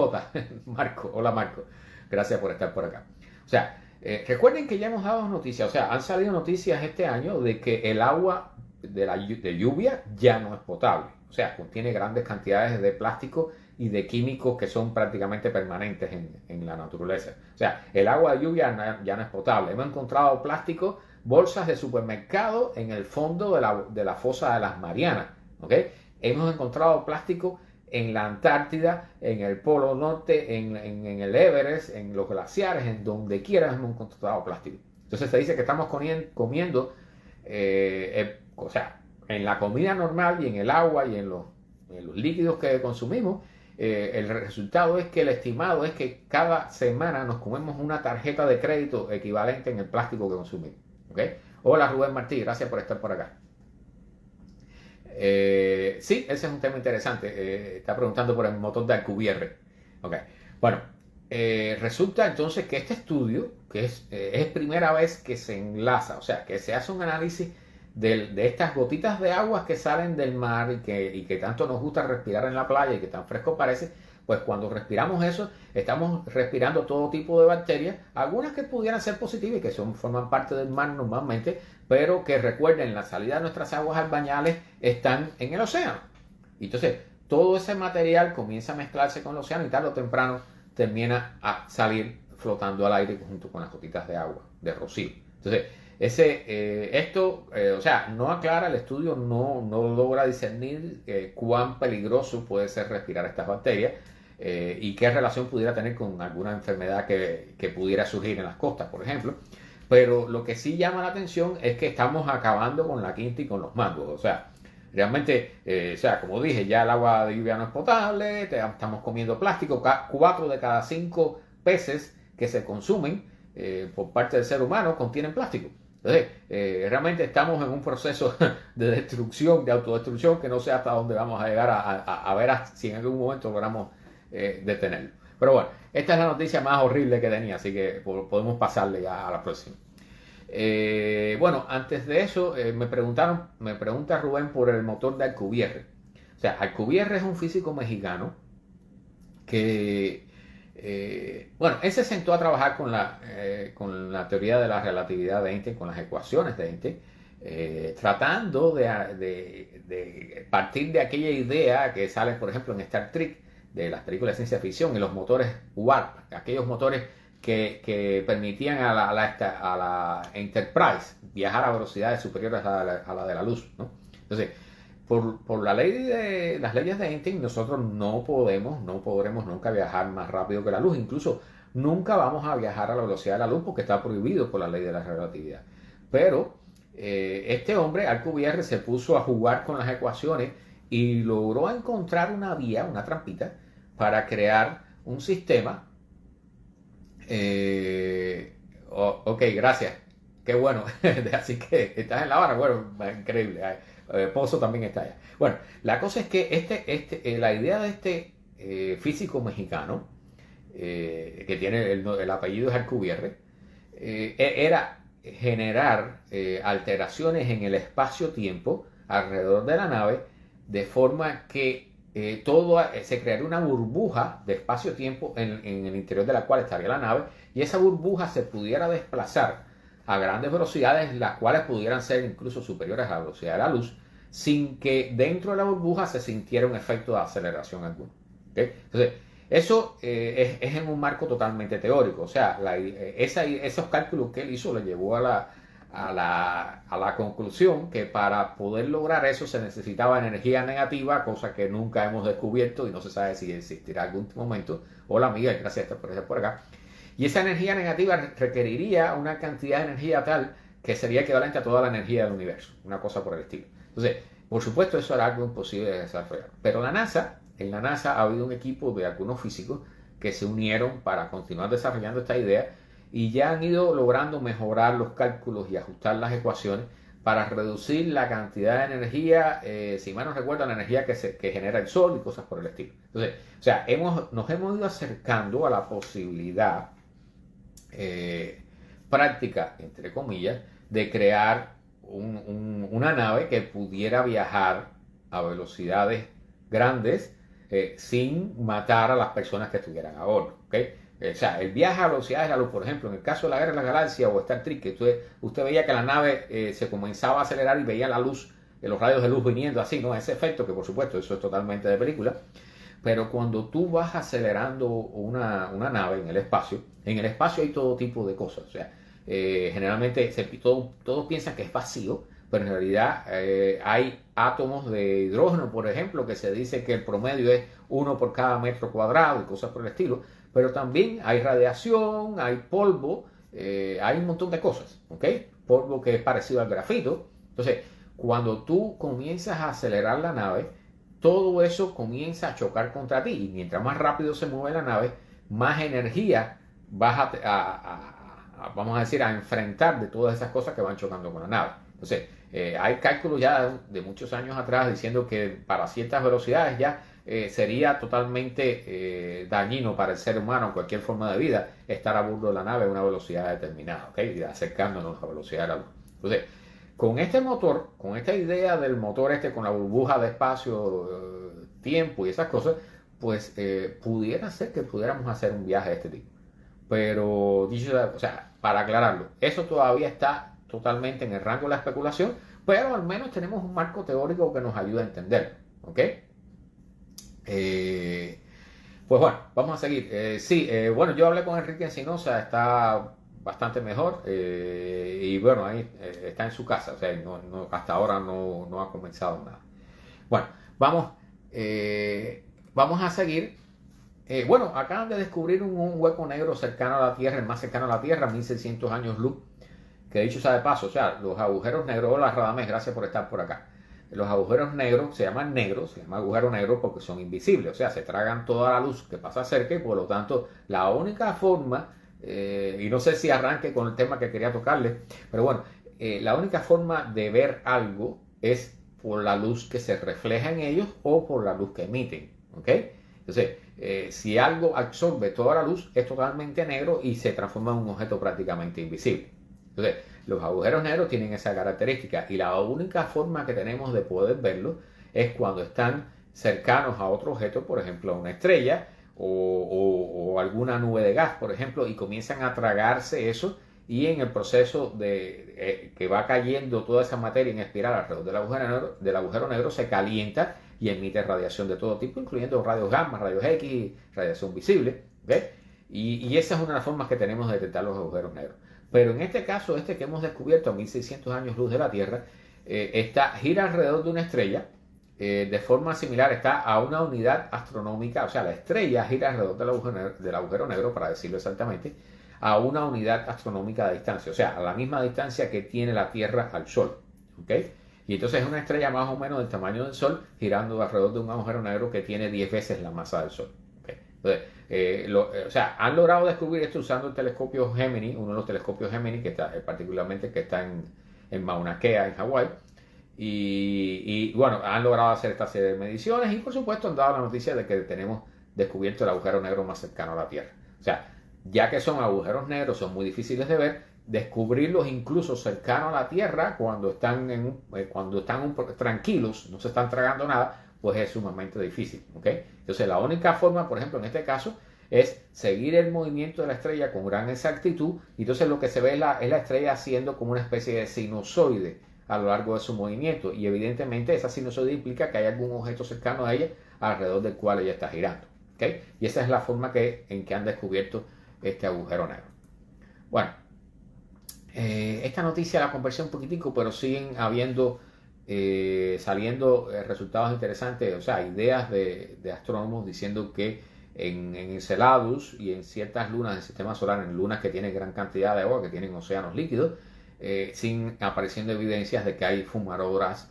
Marco, hola Marco, gracias por estar por acá. O sea, recuerden que ya hemos dado noticias, o sea, han salido noticias este año de que el agua de lluvia ya no es potable. O sea, contiene grandes cantidades de plástico y de químicos que son prácticamente permanentes en la naturaleza. O sea, el agua de lluvia ya no es potable. Hemos encontrado plástico, bolsas de supermercado en el fondo de la fosa de las Marianas. ¿Ok? Hemos encontrado plástico en la Antártida, en el Polo Norte, en el Everest, en los glaciares, en donde quiera hemos encontrado plástico. Entonces se dice que estamos comiendo, o sea, en la comida normal y en el agua y en los líquidos que consumimos, el resultado es que el estimado es que cada semana nos comemos una tarjeta de crédito equivalente en el plástico que consumimos. ¿Okay? Hola Rubén Martí, gracias por estar por acá. Sí, ese es un tema interesante. Está preguntando por el motor de Alcubierre. Okay. Bueno, resulta entonces que este estudio, que es primera vez que se enlaza, o sea, que se hace un análisis de estas gotitas de agua que salen del mar y que tanto nos gusta respirar en la playa y que tan fresco parece, pues cuando respiramos eso, estamos respirando todo tipo de bacterias, algunas que pudieran ser positivas y que forman parte del mar normalmente, pero que recuerden, la salida de nuestras aguas albañales están en el océano. Y entonces, todo ese material comienza a mezclarse con el océano y tarde o temprano termina a salir flotando al aire junto con las gotitas de agua, de rocío. Entonces, o sea, no aclara el estudio, no logra discernir cuán peligroso puede ser respirar estas bacterias y qué relación pudiera tener con alguna enfermedad que pudiera surgir en las costas, por ejemplo. Pero lo que sí llama la atención es que estamos acabando con la quinta y con los mangos. O sea, realmente, o sea, como dije, ya el agua de lluvia no es potable, estamos comiendo plástico, 4 de cada 5 peces que se consumen por parte del ser humano contienen plástico. Entonces, realmente estamos en un proceso de destrucción, de autodestrucción, que no sé hasta dónde vamos a llegar a ver si en algún momento logramos detenerlo. Pero bueno, esta es la noticia más horrible que tenía, así que podemos pasarle ya a la próxima. Bueno, antes de eso, me pregunta Rubén por el motor de Alcubierre. O sea, Alcubierre es un físico mexicano que, bueno, él se sentó a trabajar con la teoría de la relatividad de Einstein, con las ecuaciones de Einstein, tratando de partir de aquella idea que sale, por ejemplo, en Star Trek, de las películas de ciencia ficción, y los motores Warp, aquellos motores que permitían a la Enterprise viajar a velocidades superiores a la de la luz, ¿no? Entonces, por las leyes de Einstein, nosotros no podremos nunca viajar más rápido que la luz. Incluso nunca vamos a viajar a la velocidad de la luz porque está prohibido por la ley de la relatividad. Pero este hombre, Alcubierre, se puso a jugar con las ecuaciones y logró encontrar una vía, una trampita, para crear un sistema. Ok, gracias. Qué bueno. Así que estás en La Habana. Bueno, increíble. Pozo también está allá. Bueno, la cosa es que la idea de este físico mexicano, que tiene el apellido es Alcubierre, era generar alteraciones en el espacio-tiempo alrededor de la nave, de forma que se crearía una burbuja de espacio-tiempo en el interior de la cual estaría la nave, y esa burbuja se pudiera desplazar a grandes velocidades, las cuales pudieran ser incluso superiores a la velocidad de la luz, sin que dentro de la burbuja se sintiera un efecto de aceleración alguno. ¿Okay? Entonces, eso es en un marco totalmente teórico. O sea, esos cálculos que él hizo le llevó a la conclusión que para poder lograr eso se necesitaba energía negativa, cosa que nunca hemos descubierto y no se sabe si existirá algún momento. Hola Miguel, gracias por estar por acá. Y esa energía negativa requeriría una cantidad de energía tal que sería equivalente a toda la energía del universo, una cosa por el estilo. Entonces, por supuesto, eso era algo imposible de desarrollar. Pero en la NASA ha habido un equipo de algunos físicos que se unieron para continuar desarrollando esta idea y ya han ido logrando mejorar los cálculos y ajustar las ecuaciones para reducir la cantidad de energía, si mal no recuerdo, la energía que genera el Sol y cosas por el estilo. Entonces, o sea, nos hemos ido acercando a la posibilidad práctica, entre comillas, de crear una nave que pudiera viajar a velocidades grandes sin matar a las personas que estuvieran a bordo. ¿Okay? O sea, el viaje a velocidades de la luz, por ejemplo, en el caso de la Guerra de la Galaxia o Star Trek, que usted veía que la nave se comenzaba a acelerar y veía la luz, los rayos de luz viniendo así, ¿no? Ese efecto, que por supuesto eso es totalmente de película. Pero cuando tú vas acelerando una nave en el espacio hay todo tipo de cosas. O sea, generalmente todos piensan que es vacío, pero en realidad hay átomos de hidrógeno, por ejemplo, que se dice que el promedio es 1 por cada metro cuadrado y cosas por el estilo. Pero también hay radiación, hay polvo, hay un montón de cosas, ¿ok? Polvo que es parecido al grafito. Entonces, cuando tú comienzas a acelerar la nave, todo eso comienza a chocar contra ti y mientras más rápido se mueve la nave, más energía vas vamos a decir, a enfrentar de todas esas cosas que van chocando con la nave. Entonces, hay cálculos ya de muchos años atrás diciendo que para ciertas velocidades ya sería totalmente dañino para el ser humano, cualquier forma de vida, estar a bordo de la nave a una velocidad determinada, ¿ok? Y acercándonos a la velocidad de la luz. Entonces, con este motor, con esta idea del motor con la burbuja de espacio, tiempo y esas cosas, pues pudiera ser que pudiéramos hacer un viaje de este tipo. Pero, dicho, o sea, para aclararlo, eso todavía está totalmente en el rango de la especulación, pero al menos tenemos un marco teórico que nos ayuda a entender, ¿ok? Pues bueno, vamos a seguir. Sí, bueno, yo hablé con Enrique Encinosa, está bastante mejor y bueno, ahí está en su casa, o sea, hasta ahora no ha comenzado nada. Bueno, vamos, vamos a seguir. Bueno, acaban de descubrir un hueco negro cercano a la Tierra, el más cercano a la Tierra, 1600 años luz, que dicho sea de paso, o sea, los agujeros negros, hola Radamés, gracias por estar por acá. Los agujeros negros se llaman negros, se llama agujero negro porque son invisibles, o sea, se tragan toda la luz que pasa cerca y por lo tanto la única forma, y no sé si arranque con el tema que quería tocarle, pero bueno, la única forma de ver algo es por la luz que se refleja en ellos o por la luz que emiten, ¿ok? Entonces, si algo absorbe toda la luz, es totalmente negro y se transforma en un objeto prácticamente invisible. Entonces, los agujeros negros tienen esa característica y la única forma que tenemos de poder verlos es cuando están cercanos a otro objeto, por ejemplo, a una estrella o alguna nube de gas, por ejemplo, y comienzan a tragarse eso y en el proceso de que va cayendo toda esa materia en espiral alrededor del agujero negro se calienta y emite radiación de todo tipo, incluyendo rayos gamma, rayos X, radiación visible. ¿Okay? Y esa es una de las formas que tenemos de detectar los agujeros negros. Pero en este caso, que hemos descubierto a 1600 años luz de la Tierra, gira alrededor de una estrella, de forma similar, está a una unidad astronómica, o sea, la estrella gira alrededor del agujero negro, para decirlo exactamente, a una unidad astronómica de distancia, o sea, a la misma distancia que tiene la Tierra al Sol. ¿Okay? Y entonces es una estrella más o menos del tamaño del Sol, girando alrededor de un agujero negro que tiene 10 veces la masa del Sol. ¿Okay? Entonces, o sea, han logrado descubrir esto usando el telescopio Gemini, uno de los telescopios Gemini, que está particularmente que está en Mauna Kea, en Hawái. Y bueno, han logrado hacer esta serie de mediciones y por supuesto han dado la noticia de que tenemos descubierto el agujero negro más cercano a la Tierra. O sea, ya que son agujeros negros, son muy difíciles de ver, descubrirlos incluso cercanos a la Tierra cuando están, tranquilos, no se están tragando nada, pues es sumamente difícil. ¿Okay? Entonces la única forma, por ejemplo, en este caso, es seguir el movimiento de la estrella con gran exactitud y entonces lo que se ve es la estrella haciendo como una especie de sinusoide a lo largo de su movimiento y evidentemente esa sinusoide implica que hay algún objeto cercano a ella alrededor del cual ella está girando. ¿Okay? Y esa es la forma en que han descubierto este agujero negro. Bueno, esta noticia la conversé un poquitico, pero siguen saliendo resultados interesantes, o sea, ideas de astrónomos diciendo que en Enceladus y en ciertas lunas del sistema solar, en lunas que tienen gran cantidad de agua, que tienen océanos líquidos, siguen apareciendo evidencias de que hay fumarolas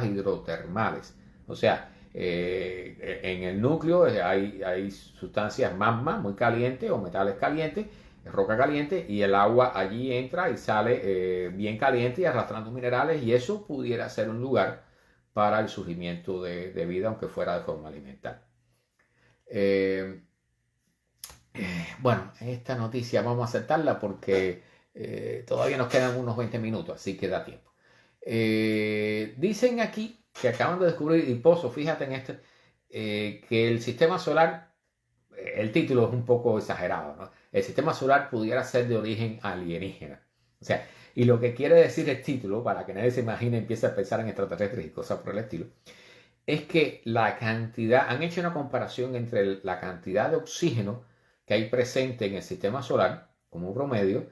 hidrotermales. O sea, en el núcleo hay sustancias magma muy calientes o metales calientes, roca caliente, y el agua allí entra y sale bien caliente y arrastrando minerales, y eso pudiera ser un lugar para el surgimiento de vida, aunque fuera de forma alimentaria. Bueno, esta noticia vamos a aceptarla porque todavía nos quedan unos 20 minutos, así que da tiempo. Dicen aquí que acaban de descubrir, y Pozo, fíjate en esto, que el sistema solar, el título es un poco exagerado, ¿no? El sistema solar pudiera ser de origen alienígena. O sea, y lo que quiere decir el título, para que nadie se imagine, empiece a pensar en extraterrestres y cosas por el estilo, es que la cantidad, han hecho una comparación entre la cantidad de oxígeno que hay presente en el sistema solar, como un promedio,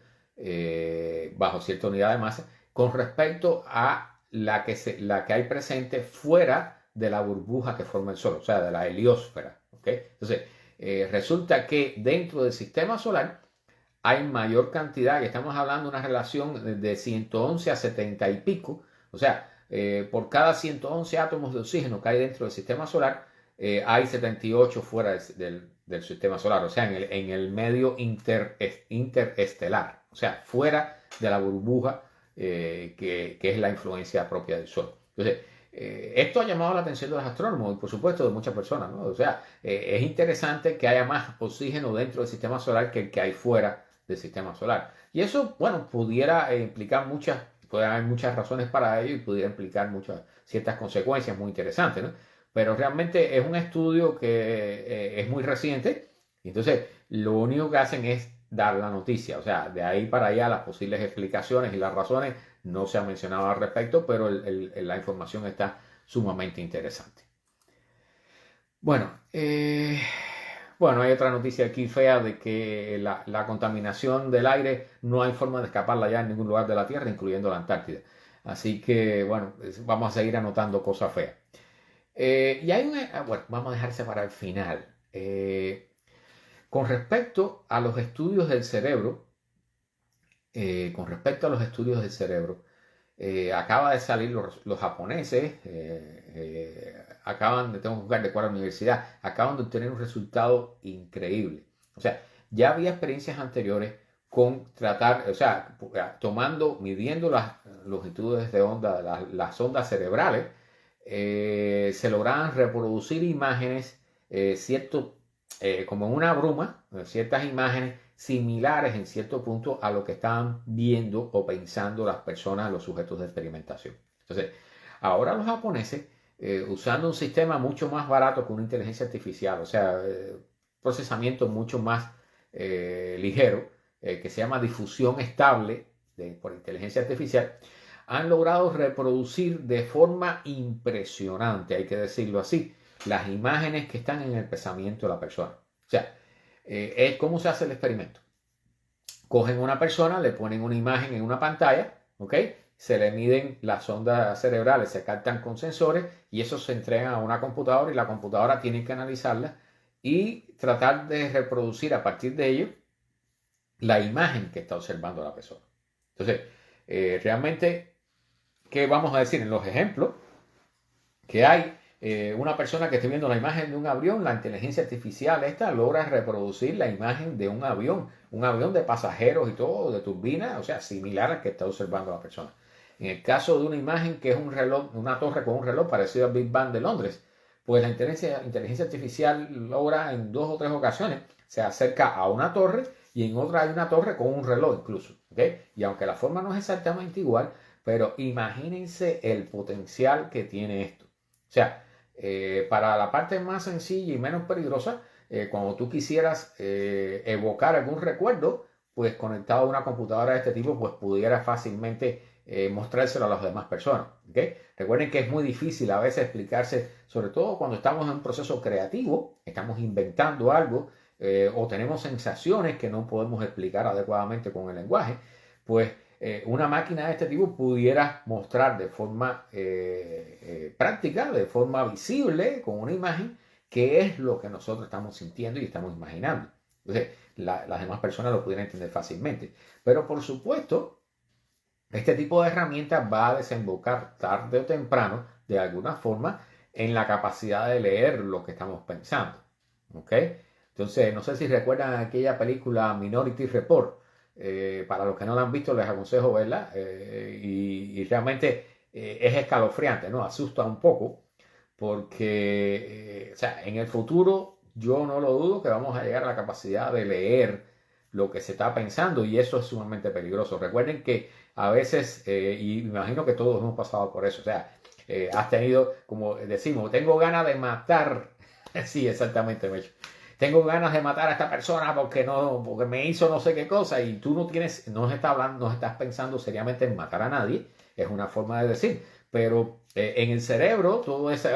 bajo cierta unidad de masa, con respecto a la que hay presente fuera de la burbuja que forma el Sol, o sea, de la heliosfera. ¿Okay? Entonces, resulta que dentro del sistema solar hay mayor cantidad, y estamos hablando de una relación de 111 a 70 y pico, o sea, por cada 111 átomos de oxígeno que hay dentro del sistema solar, hay 78 fuera del sistema solar, o sea, en el medio interestelar, o sea, fuera de la burbuja que es la influencia propia del Sol. Entonces, esto ha llamado la atención de los astrónomos y por supuesto de muchas personas, ¿no? O sea, es interesante que haya más oxígeno dentro del sistema solar que el que hay fuera del sistema solar. Y eso, bueno, pudiera implicar puede haber muchas razones para ello y pudiera implicar ciertas consecuencias muy interesantes, ¿no? Pero realmente es un estudio que es muy reciente y entonces lo único que hacen es dar la noticia, o sea, de ahí para allá las posibles explicaciones y las razones no se ha mencionado al respecto, pero la información está sumamente interesante. Bueno, bueno, hay otra noticia aquí fea de que la contaminación del aire no hay forma de escaparla ya en ningún lugar de la Tierra, incluyendo la Antártida. Así que, bueno, vamos a seguir anotando cosas feas. Y hay bueno, vamos a dejarse para el final. Con respecto a los estudios del cerebro, con respecto a los estudios del cerebro, acaba de salir los japoneses, tengo que buscar de cuál universidad, acaban de obtener un resultado increíble. O sea, ya había experiencias anteriores con tratar, o sea, midiendo las longitudes de onda, las ondas cerebrales, se lograban reproducir imágenes, como en una bruma, ciertas imágenes similares en cierto punto a lo que estaban viendo o pensando las personas, los sujetos de experimentación. Entonces, ahora los japoneses, usando un sistema mucho más barato que una inteligencia artificial, o sea, procesamiento mucho más ligero, que se llama difusión estable por inteligencia artificial, han logrado reproducir de forma impresionante, hay que decirlo así, las imágenes que están en el pensamiento de la persona. O sea, es cómo se hace el experimento. Cogen una persona, le ponen una imagen en una pantalla, ¿ok? Se le miden las ondas cerebrales, se captan con sensores y eso se entrega a una computadora y la computadora tiene que analizarla y tratar de reproducir a partir de ello la imagen que está observando la persona. Entonces, realmente, ¿qué vamos a decir en los ejemplos? Que hay una persona que esté viendo la imagen de un avión, la inteligencia artificial esta logra reproducir la imagen de un avión de pasajeros y todo, de turbina, o sea, similar al que está observando la persona. En el caso de una imagen que es un reloj, una torre con un reloj parecido al Big Bang de Londres, pues la inteligencia artificial logra en 2 o 3 ocasiones, se acerca a una torre y en otra hay una torre con un reloj incluso, ¿okay? Y aunque la forma no es exactamente igual, pero imagínense el potencial que tiene esto. O sea, para la parte más sencilla y menos peligrosa, cuando tú quisieras evocar algún recuerdo, pues conectado a una computadora de este tipo, pues pudiera fácilmente mostrárselo a las demás personas. ¿Okay? Recuerden que es muy difícil a veces explicarse, sobre todo cuando estamos en un proceso creativo, estamos inventando algo o tenemos sensaciones que no podemos explicar adecuadamente con el lenguaje, pues una máquina de este tipo pudiera mostrar de forma práctica, de forma visible, con una imagen, qué es lo que nosotros estamos sintiendo y estamos imaginando. Entonces, las demás personas lo pudieran entender fácilmente. Pero por supuesto, este tipo de herramientas va a desembocar tarde o temprano, de alguna forma, en la capacidad de leer lo que estamos pensando. ¿Ok? Entonces, no sé si recuerdan aquella película Minority Report. Para los que no la han visto, les aconsejo verla. Y realmente es escalofriante, ¿no? Asusta un poco, porque, o sea, en el futuro yo no lo dudo que vamos a llegar a la capacidad de leer lo que se está pensando y eso es sumamente peligroso. Recuerden que a veces, y me imagino que todos hemos pasado por eso, o sea, has tenido, como decimos, tengo ganas de matar Sí, exactamente, Mecho. Tengo ganas de matar a esta persona porque me hizo no sé qué cosa y tú no estás hablando, no estás pensando seriamente en matar a nadie, es una forma de decir, pero en el cerebro todas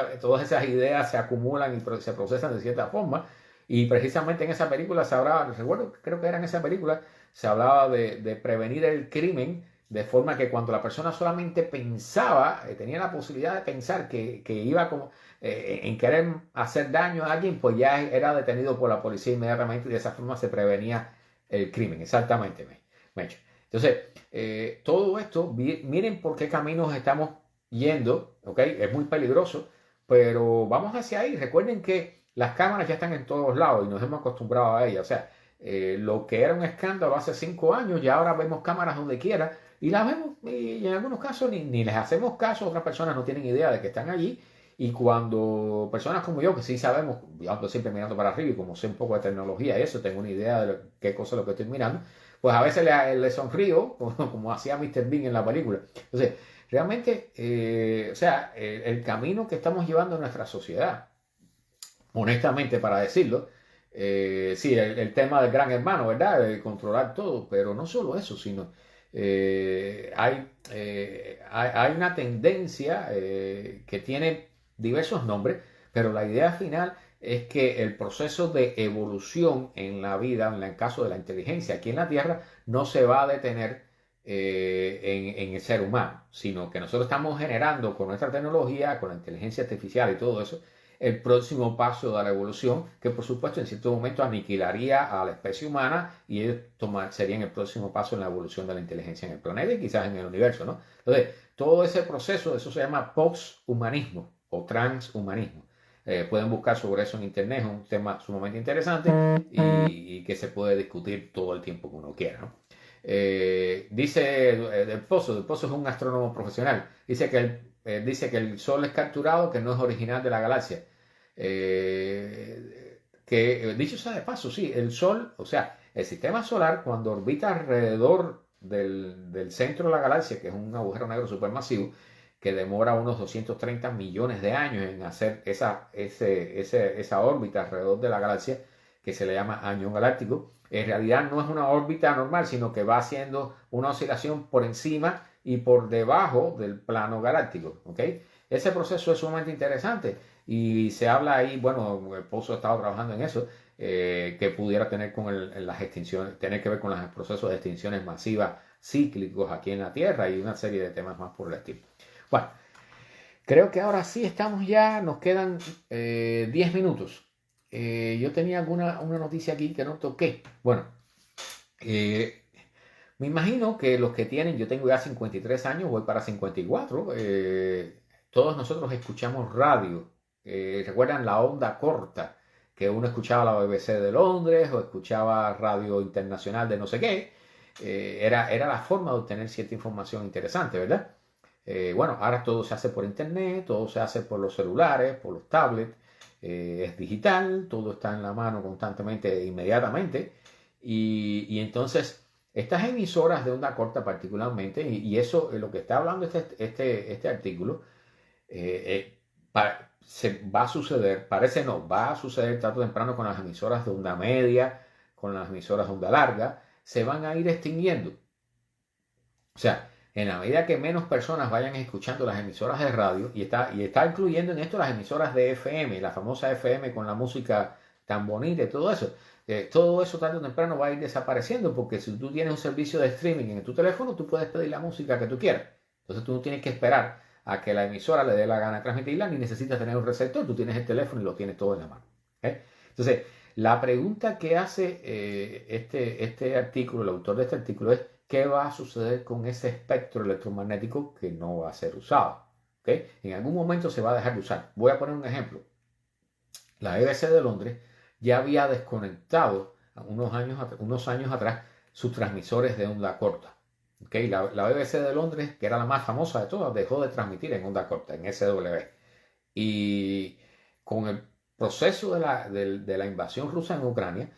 esas ideas se acumulan y se procesan de cierta forma y precisamente en esa película se hablaba, recuerdo, creo que era en esa película, se hablaba de prevenir el crimen de forma que cuando la persona solamente pensaba, tenía la posibilidad de pensar que iba como en querer hacer daño a alguien, pues ya era detenido por la policía inmediatamente y de esa forma se prevenía el crimen. Exactamente, Mecho. Entonces, todo esto, miren por qué caminos estamos yendo, ¿ok? Es muy peligroso, pero vamos hacia ahí. Recuerden que las cámaras ya están en todos lados y nos hemos acostumbrado a ellas. O sea, lo que era un escándalo hace 5 años, ya ahora vemos cámaras donde quiera y las vemos y en algunos casos ni les hacemos caso, otras personas no tienen idea de que están allí y cuando personas como yo, que sí sabemos, yo ando siempre mirando para arriba y como sé un poco de tecnología y eso, tengo una idea de qué cosa es lo que estoy mirando, pues a veces le sonrío, como hacía Mr. Bean en la película. Entonces, realmente, o sea, el camino que estamos llevando en nuestra sociedad, honestamente para decirlo, sí, el tema del gran hermano, ¿verdad? De controlar todo, pero no solo eso, sino hay una tendencia que tiene diversos nombres, pero la idea final es que el proceso de evolución en la vida, en el caso de la inteligencia aquí en la Tierra, no se va a detener en el ser humano, sino que nosotros estamos generando con nuestra tecnología, con la inteligencia artificial y todo eso, el próximo paso de la evolución, que por supuesto en cierto momento aniquilaría a la especie humana y ellos serían el próximo paso en la evolución de la inteligencia en el planeta y quizás en el universo, ¿no? Entonces, todo ese proceso, eso se llama posthumanismo o transhumanismo. Pueden buscar sobre eso en internet, es un tema sumamente interesante y que se puede discutir todo el tiempo que uno quiera, ¿no? Dice Del Pozo es un astrónomo profesional, dice que el Sol es capturado, que no es original de la galaxia. Dicho sea de paso, sí, el Sol, o sea, el sistema solar cuando orbita alrededor del centro de la galaxia, que es un agujero negro supermasivo, que demora unos 230 millones de años en hacer esa órbita alrededor de la galaxia, que se le llama año galáctico, en realidad no es una órbita normal, sino que va haciendo una oscilación por encima y por debajo del plano galáctico. ¿Ok? Ese proceso es sumamente interesante y se habla ahí, bueno, el Pozo ha estado trabajando en eso, que pudiera tener las extinciones, tener que ver con los procesos de extinciones masivas cíclicos aquí en la Tierra y una serie de temas más por el estilo. Bueno, creo que ahora sí estamos ya, nos quedan 10 minutos. Yo tenía una noticia aquí que no toqué. Bueno, eh, me imagino que los que tienen, yo tengo ya 53 años, voy para 54, todos nosotros escuchamos radio. ¿Recuerdan la onda corta? Que uno escuchaba la BBC de Londres o escuchaba radio internacional de no sé qué. Era la forma de obtener cierta información interesante, ¿verdad? Bueno, ahora todo se hace por internet, todo se hace por los celulares, por los tablets, es digital, todo está en la mano constantemente, inmediatamente. Y entonces, estas emisoras de onda corta particularmente, y eso es lo que está hablando este artículo, se va a suceder, parece no, va a suceder tarde o temprano con las emisoras de onda media, con las emisoras de onda larga, se van a ir extinguiendo. O sea, en la medida que menos personas vayan escuchando las emisoras de radio, y está incluyendo en esto las emisoras de FM, la famosa FM con la música tan bonita y todo eso tarde o temprano va a ir desapareciendo, porque si tú tienes un servicio de streaming en tu teléfono, tú puedes pedir la música que tú quieras. Entonces tú no tienes que esperar a que la emisora le dé la gana de transmitirla, ni necesitas tener un receptor, tú tienes el teléfono y lo tienes todo en la mano. ¿Eh? Entonces, la pregunta que hace este artículo, el autor de este artículo es, ¿qué va a suceder con ese espectro electromagnético que no va a ser usado? ¿Okay? En algún momento se va a dejar de usar. Voy a poner un ejemplo. La BBC de Londres ya había desconectado unos años atrás sus transmisores de onda corta. ¿Okay? La BBC de Londres, que era la más famosa de todas, dejó de transmitir en onda corta, en SW. Y con el proceso de la invasión rusa en Ucrania,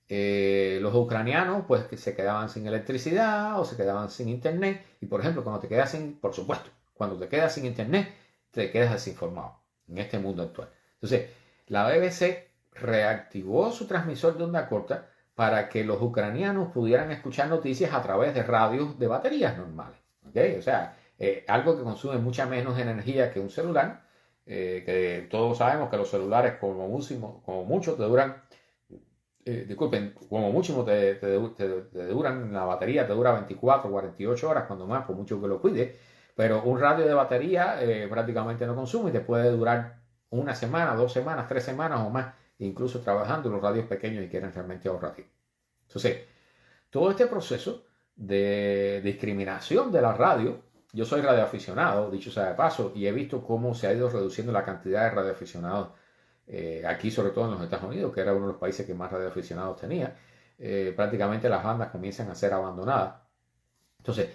los ucranianos pues que se quedaban sin electricidad o se quedaban sin internet y por ejemplo cuando te quedas sin, por supuesto, cuando te quedas sin internet te quedas desinformado en este mundo actual. Entonces, la BBC reactivó su transmisor de onda corta para que los ucranianos pudieran escuchar noticias a través de radios de baterías normales. ¿Okay? O sea, algo que consume mucha menos energía que un celular, que todos sabemos que los celulares como mucho te duran, disculpen, como mucho te duran, la batería te dura 24, 48 horas, cuando más, por mucho que lo cuides, pero un radio de batería prácticamente no consume y te puede durar una semana, 2 semanas, 3 semanas o más, incluso trabajando en los radios pequeños y quieren realmente ahorrar tiempo. Entonces, todo este proceso de discriminación de la radio, yo soy radioaficionado, dicho sea de paso, y he visto cómo se ha ido reduciendo la cantidad de radioaficionados aquí, sobre todo en los Estados Unidos, que era uno de los países que más radioaficionados tenía. Prácticamente las bandas comienzan a ser abandonadas. Entonces,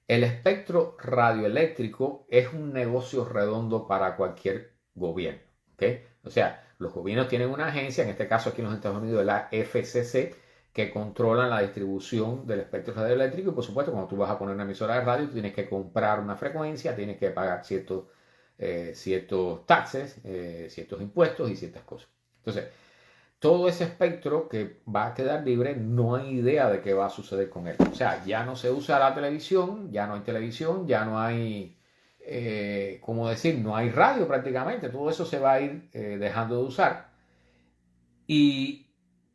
el espectro radioeléctrico es un negocio redondo para cualquier gobierno. ¿Okay? O sea, los gobiernos tienen una agencia, en este caso aquí en los Estados Unidos la FCC, que controlan la distribución del espectro radioeléctrico y por supuesto cuando tú vas a poner una emisora de radio tú tienes que comprar una frecuencia, tienes que pagar ciertos taxes, ciertos impuestos y ciertas cosas. Entonces, todo ese espectro que va a quedar libre, no hay idea de qué va a suceder con él. O sea, ya no se usa la televisión, ya no hay televisión, ya no hay, ¿cómo decir? No hay radio prácticamente. Todo eso se va a ir dejando de usar. Y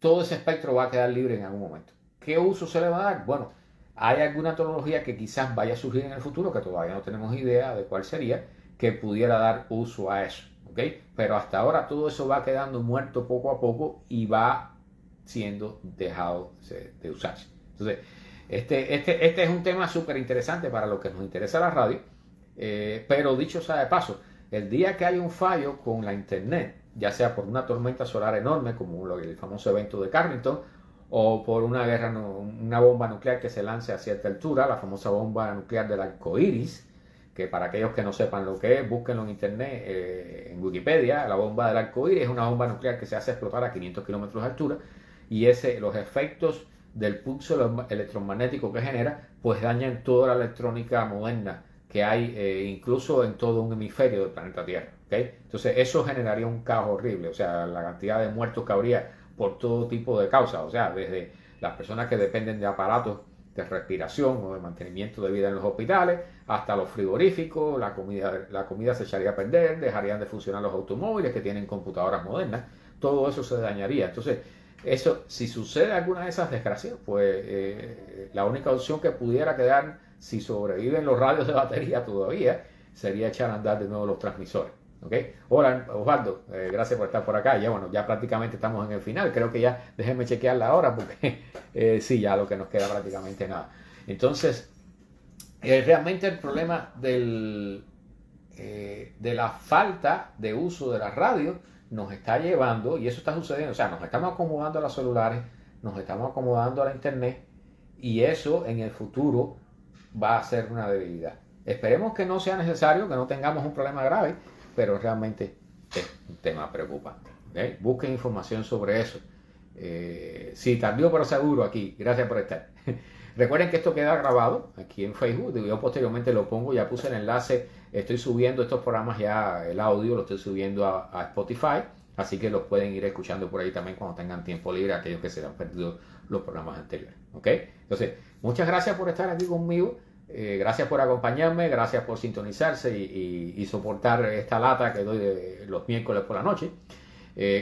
todo ese espectro va a quedar libre en algún momento. ¿Qué uso se le va a dar? Bueno, hay alguna tecnología que quizás vaya a surgir en el futuro, que todavía no tenemos idea de cuál sería, que pudiera dar uso a eso. ¿Okay? Pero hasta ahora todo eso va quedando muerto poco a poco y va siendo dejado de usarse. Entonces, este es un tema súper interesante para lo que nos interesa la radio, pero dicho sea de paso, el día que hay un fallo con la internet, ya sea por una tormenta solar enorme, como el famoso evento de Carrington, o por una bomba nuclear que se lance a cierta altura, la famosa bomba nuclear del arco iris, que para aquellos que no sepan lo que es, búsquenlo en internet, en Wikipedia. La bomba del arco iris es una bomba nuclear que se hace explotar a 500 kilómetros de altura y los efectos del pulso electromagnético que genera pues dañan toda la electrónica moderna que hay incluso en todo un hemisferio del planeta Tierra. ¿Okay? Entonces eso generaría un caos horrible, o sea, la cantidad de muertos que habría por todo tipo de causas, o sea, desde las personas que dependen de aparatos de respiración o de mantenimiento de vida en los hospitales, hasta los frigoríficos, la comida se echaría a perder, dejarían de funcionar los automóviles que tienen computadoras modernas, todo eso se dañaría. Entonces, eso, si sucede alguna de esas desgracias, pues la única opción que pudiera quedar, si sobreviven los radios de batería todavía, sería echar a andar de nuevo los transmisores. ¿Okay? Hola Osvaldo, gracias por estar por acá. Ya bueno, ya prácticamente estamos en el final. Creo que ya déjenme chequear la hora porque sí, ya lo que nos queda prácticamente nada. Entonces, realmente el problema de la falta de uso de la radio nos está llevando, y eso está sucediendo, o sea, nos estamos acomodando a los celulares, nos estamos acomodando a la internet, y eso en el futuro va a ser una debilidad. Esperemos que no sea necesario, que no tengamos un problema grave, pero realmente es un tema preocupante. ¿Okay? Busquen información sobre eso. Sí, tardío pero seguro aquí. Gracias por estar. Recuerden que esto queda grabado aquí en Facebook. Yo posteriormente lo pongo, ya puse el enlace. Estoy subiendo estos programas ya, el audio lo estoy subiendo a Spotify. Así que los pueden ir escuchando por ahí también cuando tengan tiempo libre, aquellos que se han perdido los programas anteriores. ¿Ok? Entonces, muchas gracias por estar aquí conmigo. Gracias por acompañarme, gracias por sintonizarse y soportar esta lata que doy los miércoles por la noche.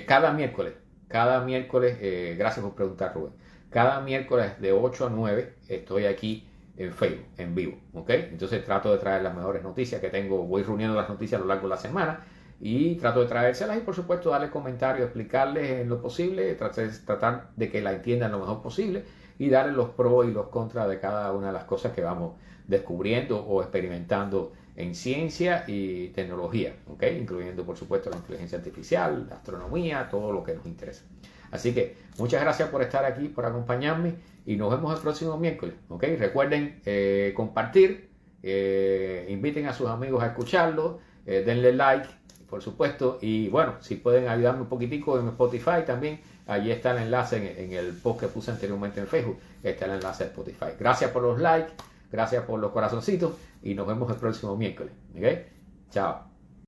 Cada miércoles, gracias por preguntar, Rubén. Cada miércoles de 8 a 9 estoy aquí en Facebook, en vivo. ¿Ok? Entonces trato de traer las mejores noticias que tengo. Voy reuniendo las noticias a lo largo de la semana y trato de traérselas y por supuesto darles comentarios, explicarles en lo posible, tratar de que la entiendan lo mejor posible y darles los pros y los contras de cada una de las cosas que vamos descubriendo o experimentando en ciencia y tecnología, ¿okay? Incluyendo por supuesto la inteligencia artificial, la astronomía, todo lo que nos interesa. Así que muchas gracias por estar aquí, por acompañarme y nos vemos el próximo miércoles. ¿Okay? Recuerden compartir, inviten a sus amigos a escucharlo, denle like, por supuesto, y bueno, si pueden ayudarme un poquitico en Spotify también, allí está el enlace en el post que puse anteriormente en Facebook, está el enlace de Spotify. Gracias por los likes, gracias por los corazoncitos y nos vemos el próximo miércoles. ¿Okay? Chao.